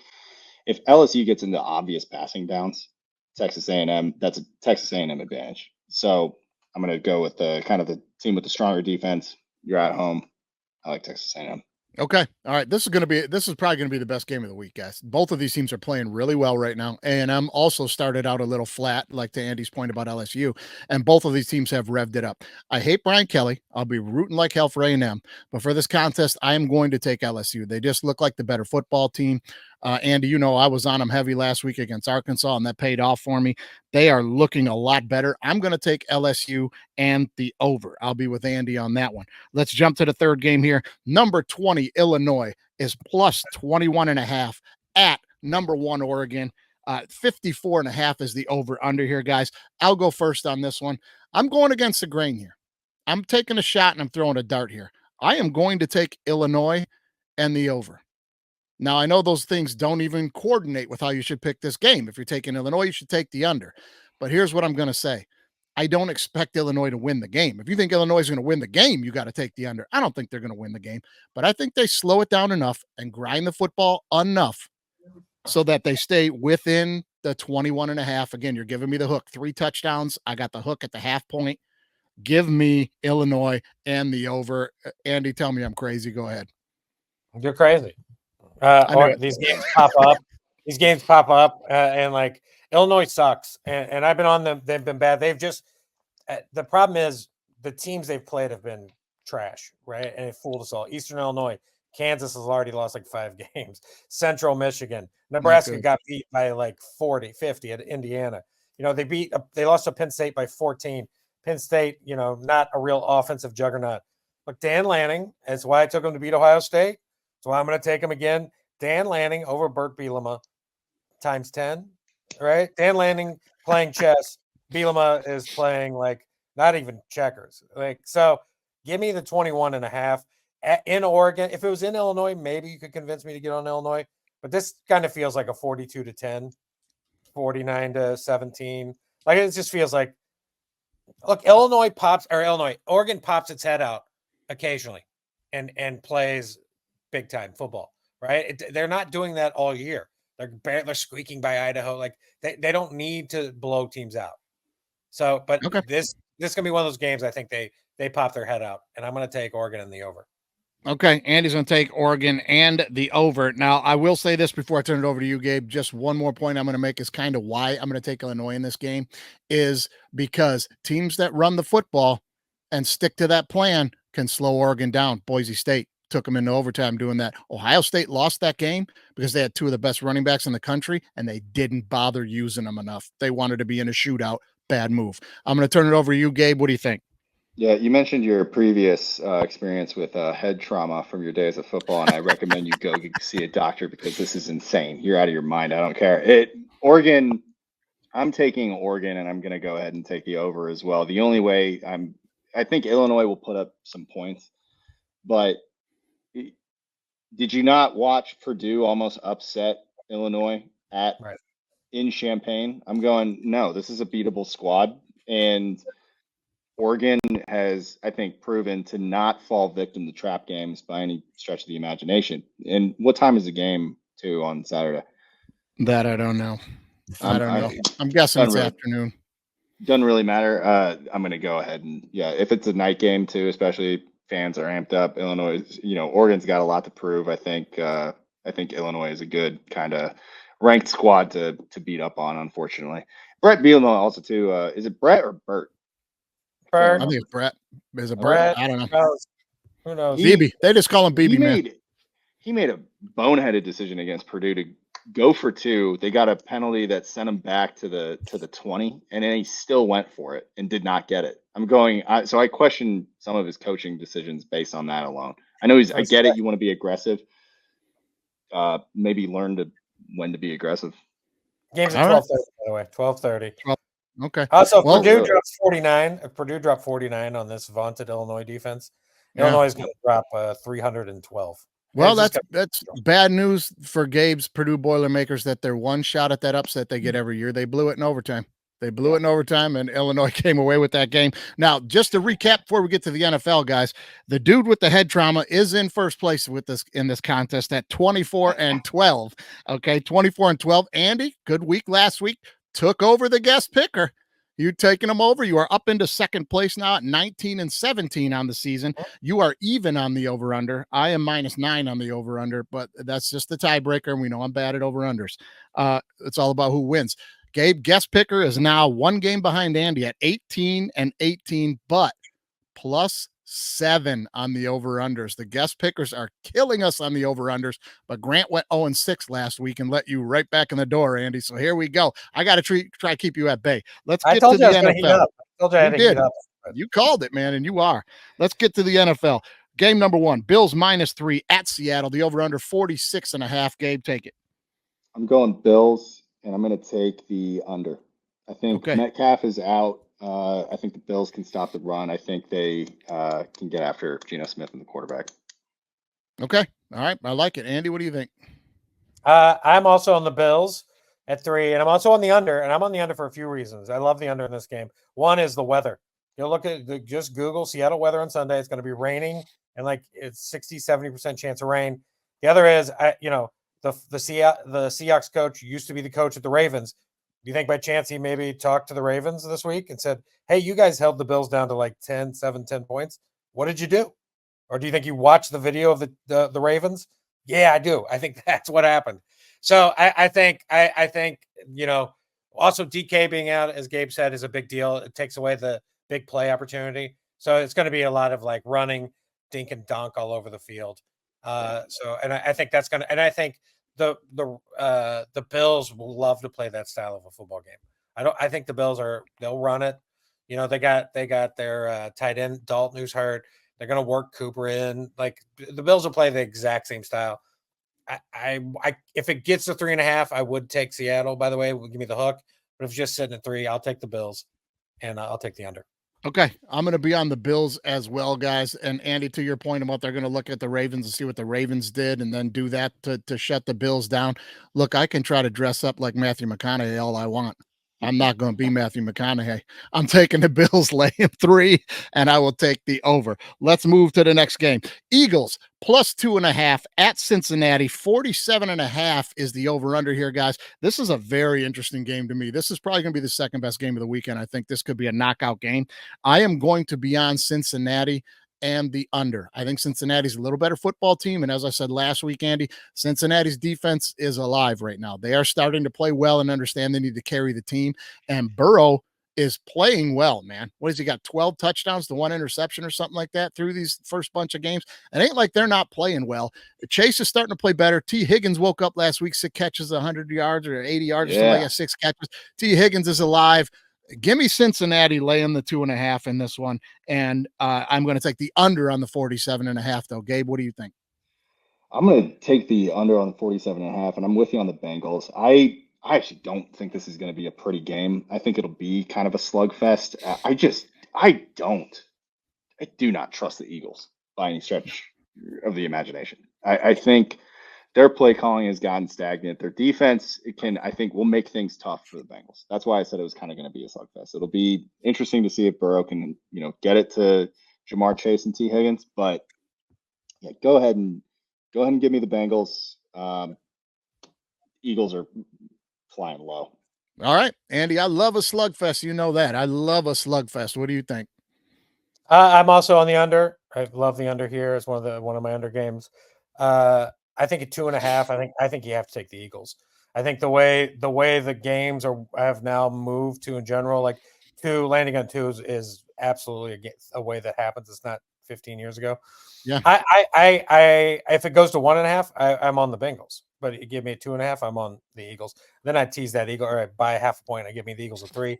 if LSU gets into obvious passing downs, Texas A&M, that's a Texas A&M advantage. So I'm going to go with the kind of the team with the stronger defense. You're at home. I like Texas A&M. Okay. All right. This is probably going to be the best game of the week, guys. Both of these teams are playing really well right now. A&M also started out a little flat, like to Andy's point about LSU, and both of these teams have revved it up. I hate Brian Kelly. I'll be rooting like hell for A&M, but for this contest, I am going to take LSU. They just look like the better football team. Andy, I was on them heavy last week against Arkansas, and that paid off for me. They are looking a lot better. I'm going to take LSU and the over. I'll be with Andy on that one. Let's jump to the third game here. Number 20, Illinois is plus 21.5 at number 1, Oregon. 54.5 is the over under here, guys. I'll go first on this one. I'm going against the grain here. I'm taking a shot and I'm throwing a dart here. I am going to take Illinois and the over. Now, I know those things don't even coordinate with how you should pick this game. If you're taking Illinois, you should take the under. But here's what I'm going to say. I don't expect Illinois to win the game. If you think Illinois is going to win the game, you got to take the under. I don't think they're going to win the game, but I think they slow it down enough and grind the football enough so that they stay within the 21.5. Again, you're giving me the hook. 3 touchdowns. I got the hook at the half point. Give me Illinois and the over. Andy, tell me I'm crazy. Go ahead. You're crazy. These games pop up. And like Illinois sucks. And I've been on them. They've been bad. They've just the problem is the teams they've played have been trash, right? And it fooled us all. Eastern Illinois, Kansas has already lost like 5 games. Central Michigan, Nebraska got beat by like 40, 50 at Indiana. They lost to Penn State by 14. Penn State, not a real offensive juggernaut. Look, Dan Lanning, that's why I took him to beat Ohio State. So I'm going to take him again. Dan Lanning over Burt Bielema times 10, right? Dan Lanning playing chess. Bielema is playing like not even checkers. So give me the 21.5 in Oregon. If it was in Illinois, maybe you could convince me to get on Illinois, but this kind of feels like a 42-10, 49-17. Like it just feels like, look, Oregon pops its head out occasionally and plays big time football, right? They're not doing that all year. They're squeaking by Idaho. Like they don't need to blow teams out. So, but this is gonna be one of those games. I think they pop their head out, and I'm gonna take Oregon in the over. Okay, Andy's going to take Oregon and the over. Now, I will say this before I turn it over to you, Gabe. Just one more point I'm going to make is kind of why I'm going to take Illinois in this game is because teams that run the football and stick to that plan can slow Oregon down. Boise State took them into overtime doing that. Ohio State lost that game because they had two of the best running backs in the country, and they didn't bother using them enough. They wanted to be in a shootout. Bad move. I'm going to turn it over to you, Gabe. What do you think? Yeah, you mentioned your previous experience with head trauma from your days of football, and I recommend you go see a doctor because this is insane. You're out of your mind. I don't care. Oregon, I'm taking Oregon, and I'm going to go ahead and take the over as well. The only way I think Illinois will put up some points, but did you not watch Purdue almost upset Illinois in Champaign? I'm going, no, this is a beatable squad, and Oregon has, I think, proven to not fall victim to trap games by any stretch of the imagination. And what time is the game, too, on Saturday? That I don't know. I don't know. I'm guessing it's afternoon. Doesn't really matter. I'm going to go ahead and, if it's a night game, too, especially fans are amped up. Illinois, Oregon's got a lot to prove. I think Illinois is a good kind of ranked squad to beat up on, unfortunately. Brett Bielema also, too. Is it Brett or Bert? I think it's Brett. Is it Brett? I don't know. Who knows? BB. They just call him BB, man. He made a boneheaded decision against Purdue to go for two. They got a penalty that sent him back to the 20, and then he still went for it and did not get it. So I question some of his coaching decisions based on that alone. I know I get it. You want to be aggressive. Maybe learn when to be aggressive. Game's at 12:30, by the way. 12:30. Okay. Also, Purdue drops 49. If Purdue dropped 49 on this vaunted Illinois defense, Illinois is going to drop 312. Well, that's bad news for Gabe's Purdue Boilermakers that their one shot at that upset they get every year. They blew it in overtime. And Illinois came away with that game. Now, just to recap before we get to the NFL, guys, the dude with the head trauma is in first place in this contest at 24-12. Okay, 24-12. Andy, good week last week. Took over the guest picker. You taking them over. You are up into second place now at 19-17 on the season. You are even on the over-under. I am -9 on the over-under, but that's just the tiebreaker, and we know I'm bad at over-unders. It's all about who wins. Gabe, guest picker, is now one game behind Andy at 18-18, but +7 on the over-unders. The guest pickers are killing us on the over-unders, but Grant went 0-6 last week and let you right back in the door, Andy. So here we go. I got to try to keep you at bay. Let's get to the NFL. I told you I had to heat up. You called it, man, and you are. Let's get to the NFL. Game number 1, Bills -3 at Seattle. The over-under 46.5. Gabe, take it. I'm going Bills, and I'm going to take the under. I think Metcalf is out. I think the Bills can stop the run. I think they can get after Geno Smith and the quarterback. Okay. All right. I like it. Andy, what do you think? I'm also on the Bills at 3, and I'm also on the under, and I'm on the under for a few reasons. I love the under in this game. One is the weather. You'll look at just Google Seattle weather on Sunday. It's going to be raining, and it's 60-70% chance of rain. The other is, the Seahawks coach used to be the coach at the Ravens. Do you think by chance he maybe talked to the Ravens this week and said, hey, you guys held the Bills down to 10 points. What did you do? Or do you think you watched the video of the Ravens? Yeah, I do. I think that's what happened. So I think, also DK being out, as Gabe said, is a big deal. It takes away the big play opportunity. So it's going to be a lot of running, dink and dunk all over the field. I think that's going to, and I think the Bills will love to play that style of a football game. I think the Bills they'll run it. They got their tight end Dalton, who's hurt. They're going to work Cooper in. The Bills will play the exact same style. If it gets to 3.5, I would take Seattle, by the way, give me the hook. But if it's just sitting at 3, I'll take the Bills and I'll take the under. Okay, I'm going to be on the Bills as well, guys. And Andy, to your point about they're going to look at the Ravens and see what the Ravens did and then do that to shut the Bills down. Look, I can try to dress up like Matthew McConaughey all I want. I'm not going to be Matthew McConaughey. I'm taking the Bills laying 3, and I will take the over. Let's move to the next game. Eagles +2.5 at Cincinnati. 47.5 is the over-under here, guys. This is a very interesting game to me. This is probably going to be the second best game of the weekend. I think this could be a knockout game. I am going to be on Cincinnati. and the under. I think Cincinnati's a little better football team. And as I said last week, Andy, Cincinnati's defense is alive right now. They are starting to play well and understand they need to carry the team. And Burrow is playing well, man. What has he got? 12 touchdowns to 1 interception or something like that through these first bunch of games. It ain't like they're not playing well. Chase is starting to play better. T. Higgins woke up last week, 6 catches, 100 yards or 80 yards or something like that, 6 catches. T. Higgins is alive. Give me Cincinnati laying the 2.5 in this one. And I'm going to take the under on the 47.5 though. Gabe, what do you think? I'm going to take the under on the 47.5, and I'm with you on the Bengals. I actually don't think this is going to be a pretty game. I think it'll be kind of a slugfest. I do not trust the Eagles by any stretch of the imagination. I think their play calling has gotten stagnant. Their defense, I think, will make things tough for the Bengals. That's why I said it was kind of going to be a slugfest. It'll be interesting to see if Burrow can, get it to Jamar Chase and T. Higgins. But yeah, go ahead and give me the Bengals. Eagles are flying low. All right, Andy, I love a slugfest. You know that. I love a slugfest. What do you think? I'm also on the under. I love the under here. It's one of my under games. I think at 2.5. I think you have to take the Eagles. I think the way the games have now moved to in general, like landing on 2 is absolutely a way that happens. It's not 15 years ago. Yeah. I if it goes to 1.5, I'm on the Bengals. But you give me a 2.5, I'm on the Eagles. Then I tease that Eagle, or I buy a half a point. I give me the Eagles a 3.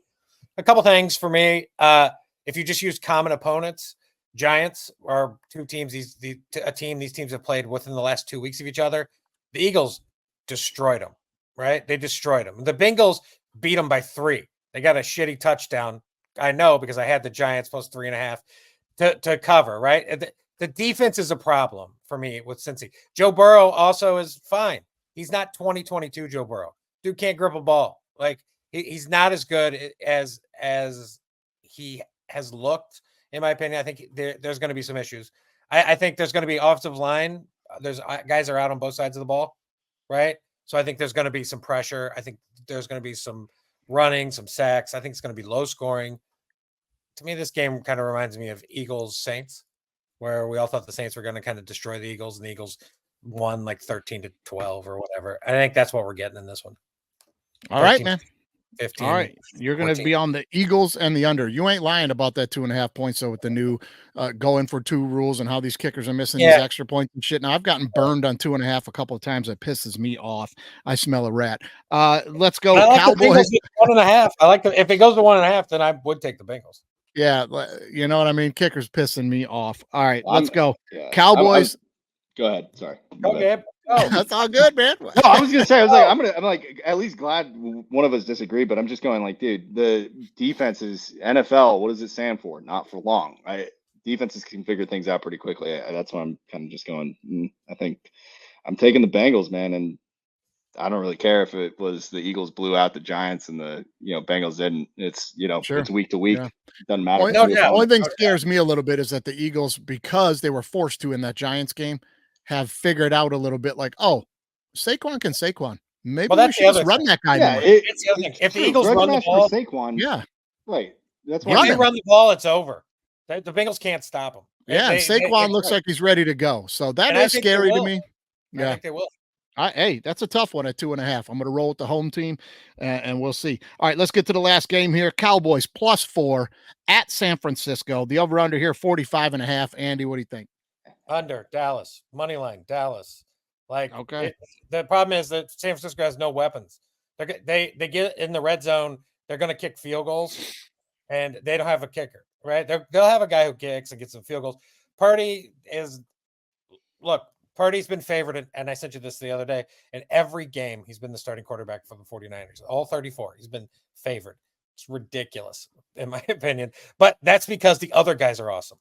A couple things for me. If you just use common opponents, Giants are 2 teams. These teams have played within the last 2 weeks of each other. The Eagles destroyed them, right? They destroyed them. The Bengals beat them by 3. They got a shitty touchdown. I know because I had the Giants plus 3.5 to cover, right? The defense is a problem for me with Cincy. Joe Burrow also is fine. He's not 2022 Joe Burrow. Dude can't grip a ball. Like he's not as good as he has looked, in my opinion. I think there's going to be some issues. I think there's going to be offensive line. There's guys are out on both sides of the ball, right? So I think there's going to be some pressure. I think there's going to be some running, some sacks. I think it's going to be low scoring. To me, this game kind of reminds me of Eagles Saints, where we all thought the Saints were going to kind of destroy the Eagles, and the Eagles won like 13-12 or whatever. I think that's what we're getting in this one. All right, man. 15. All right. You're going to be on the Eagles and the under. You ain't lying about that 2.5 points. So with the new going for 2 rules and how these kickers are missing these extra points and shit. Now I've gotten burned on 2.5 a couple of times. It pisses me off. I smell a rat. Let's go. Cowboys. 1.5. I like if it goes to 1.5, then I would take the Bengals. Yeah. You know what I mean? Kickers pissing me off. All right, let's go. Cowboys. Go ahead. Sorry. Okay. Oh, that's all good, man. No, I was gonna say, I'm like at least glad one of us disagree, but I'm just going like, dude, the defense is NFL. What does it stand for? Not for long. Defenses can figure things out pretty quickly. That's why I'm kind of just going. I think I'm taking the Bengals, man, and I don't really care if it was the Eagles blew out the Giants and the Bengals didn't. It's it's week to week. Doesn't matter. The only thing scares me a little bit is that the Eagles, because they were forced to in that Giants game, have figured out a little bit like, oh, Saquon can Saquon. Maybe we should just run that guy more. It's the other thing. If the Eagles run the ball, Saquon, right. That's why if they run the ball, it's over. The Bengals can't stop them. And Saquon looks like he's ready to go. So that is scary to me. I think they will. Hey, that's a tough one at 2.5. I'm going to roll with the home team, and we'll see. All right, let's get to the last game here. Cowboys +4 at San Francisco. The over-under here, 45.5. Andy, what do you think? Under Dallas, money line Dallas. Like, okay. The problem is that San Francisco has no weapons. They get in the red zone. They're going to kick field goals, and they don't have a kicker, right? They'll have a guy who kicks and gets some field goals. Purdy's been favored, and I sent you this the other day. In every game, he's been the starting quarterback for the 49ers. All 34, he's been favored. It's ridiculous, in my opinion. But that's because the other guys are awesome.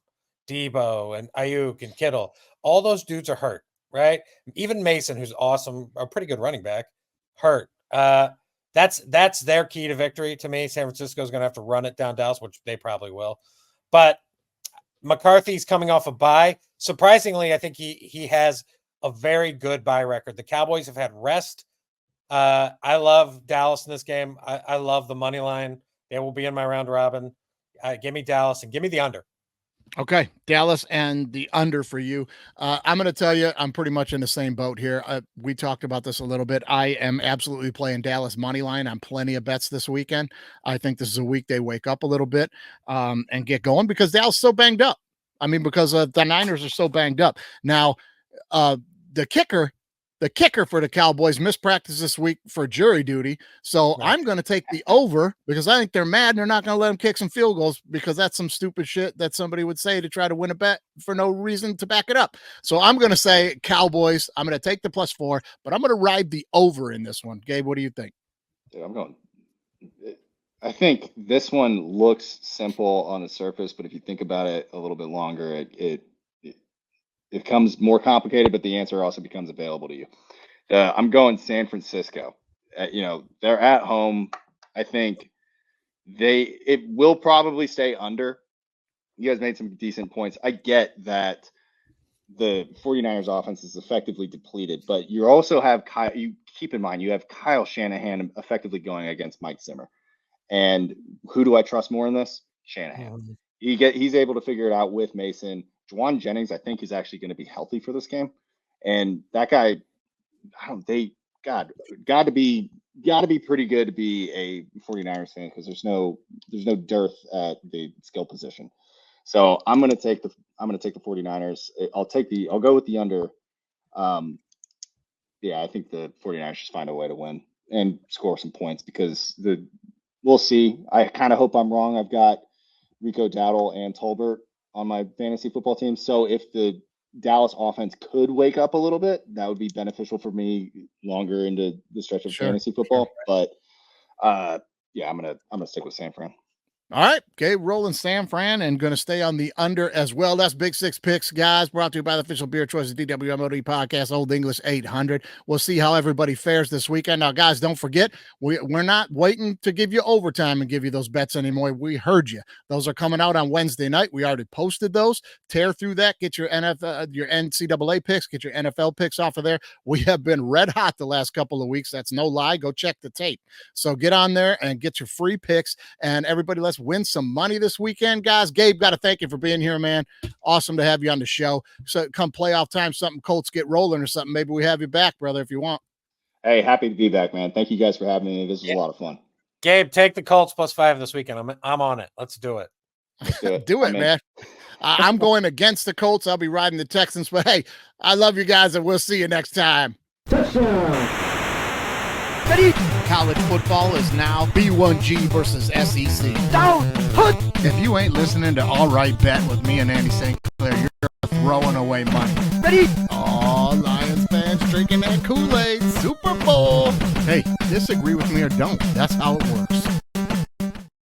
Debo and Ayuk and Kittle, all those dudes are hurt, right? Even Mason, who's awesome, a pretty good running back, hurt. That's their key to victory to me. San Francisco's going to have to run it down Dallas, which they probably will. But McCarthy's coming off a bye. Surprisingly, I think he has a very good bye record. The Cowboys have had rest. I love Dallas in this game. I love the money line. They will be in my round robin. Give me Dallas and give me the under. Okay, Dallas and the under for you. I'm going to tell you, I'm pretty much in the same boat here. We talked about this a little bit. I am absolutely playing Dallas money line on plenty of bets this weekend. I think this is a week they wake up a little bit and get going because Dallas is so banged up. I mean, because the Niners are so banged up. Now, the kicker for the Cowboys missed practice this week for jury duty. So I'm going to take the over because I think they're mad and they're not going to let him kick some field goals because that's some stupid shit that somebody would say to try to win a bet for no reason to back it up. So I'm going to say Cowboys. I'm going to take the +4, but I'm going to ride the over in this one. Gabe, what do you think? Dude, I think this one looks simple on the surface, but if you think about it a little bit longer, it becomes more complicated, but the answer also becomes available to you. I'm going San Francisco. They're at home. I think it will probably stay under. You guys made some decent points. I get that the 49ers offense is effectively depleted, but you also have you keep in mind, you have Kyle Shanahan effectively going against Mike Zimmer. And who do I trust more in this? Shanahan. He's able to figure it out with Mason. Juwan Jennings, I think, is actually going to be healthy for this game. And that guy, got to be pretty good to be a 49ers fan because there's no dearth at the skill position. So I'm going to take the 49ers. I'll go with the under. I think the 49ers just find a way to win and score some points because we'll see. I kind of hope I'm wrong. I've got Rico Dowdle and Tolbert on my fantasy football team. So if the Dallas offense could wake up a little bit, that would be beneficial for me longer into the stretch of fantasy football. But I'm gonna stick with San Fran. All right, okay, rolling San Fran and going to stay on the under as well. That's Big 6 Picks, guys, brought to you by the official beer choice of DWMOD podcast, Old English 800. We'll see how everybody fares this weekend. Now, guys, don't forget, we're not waiting to give you overtime and give you those bets anymore. We heard you. Those are coming out on Wednesday night. We already posted those. Tear through that. Get your NFL, your NCAA picks. Get your NFL picks off of there. We have been red hot the last couple of weeks. That's no lie. Go check the tape. So get on there and get your free picks. And everybody, let's win some money this weekend, guys. Gabe, got to thank you for being here, man. Awesome to have you on the show. So come playoff time, something Colts get rolling or something, maybe we have you back, brother, if you want. Hey, happy to be back, man. Thank you guys for having me. This was a lot of fun. Gabe, take the Colts +5 this weekend. I'm on it. Let's do it. Do it, man. I'm going against the Colts. I'll be riding the Texans, but hey, I love you guys and we'll see you next time. Touchdown. College football is now B1G versus SEC. Down. Hook. If you ain't listening to All Right Bet with me and Andy St. Clair, you're throwing away money. Ready? Oh, Lions fans drinking that Kool-Aid. Super Bowl. Hey, disagree with me or don't. That's how it works.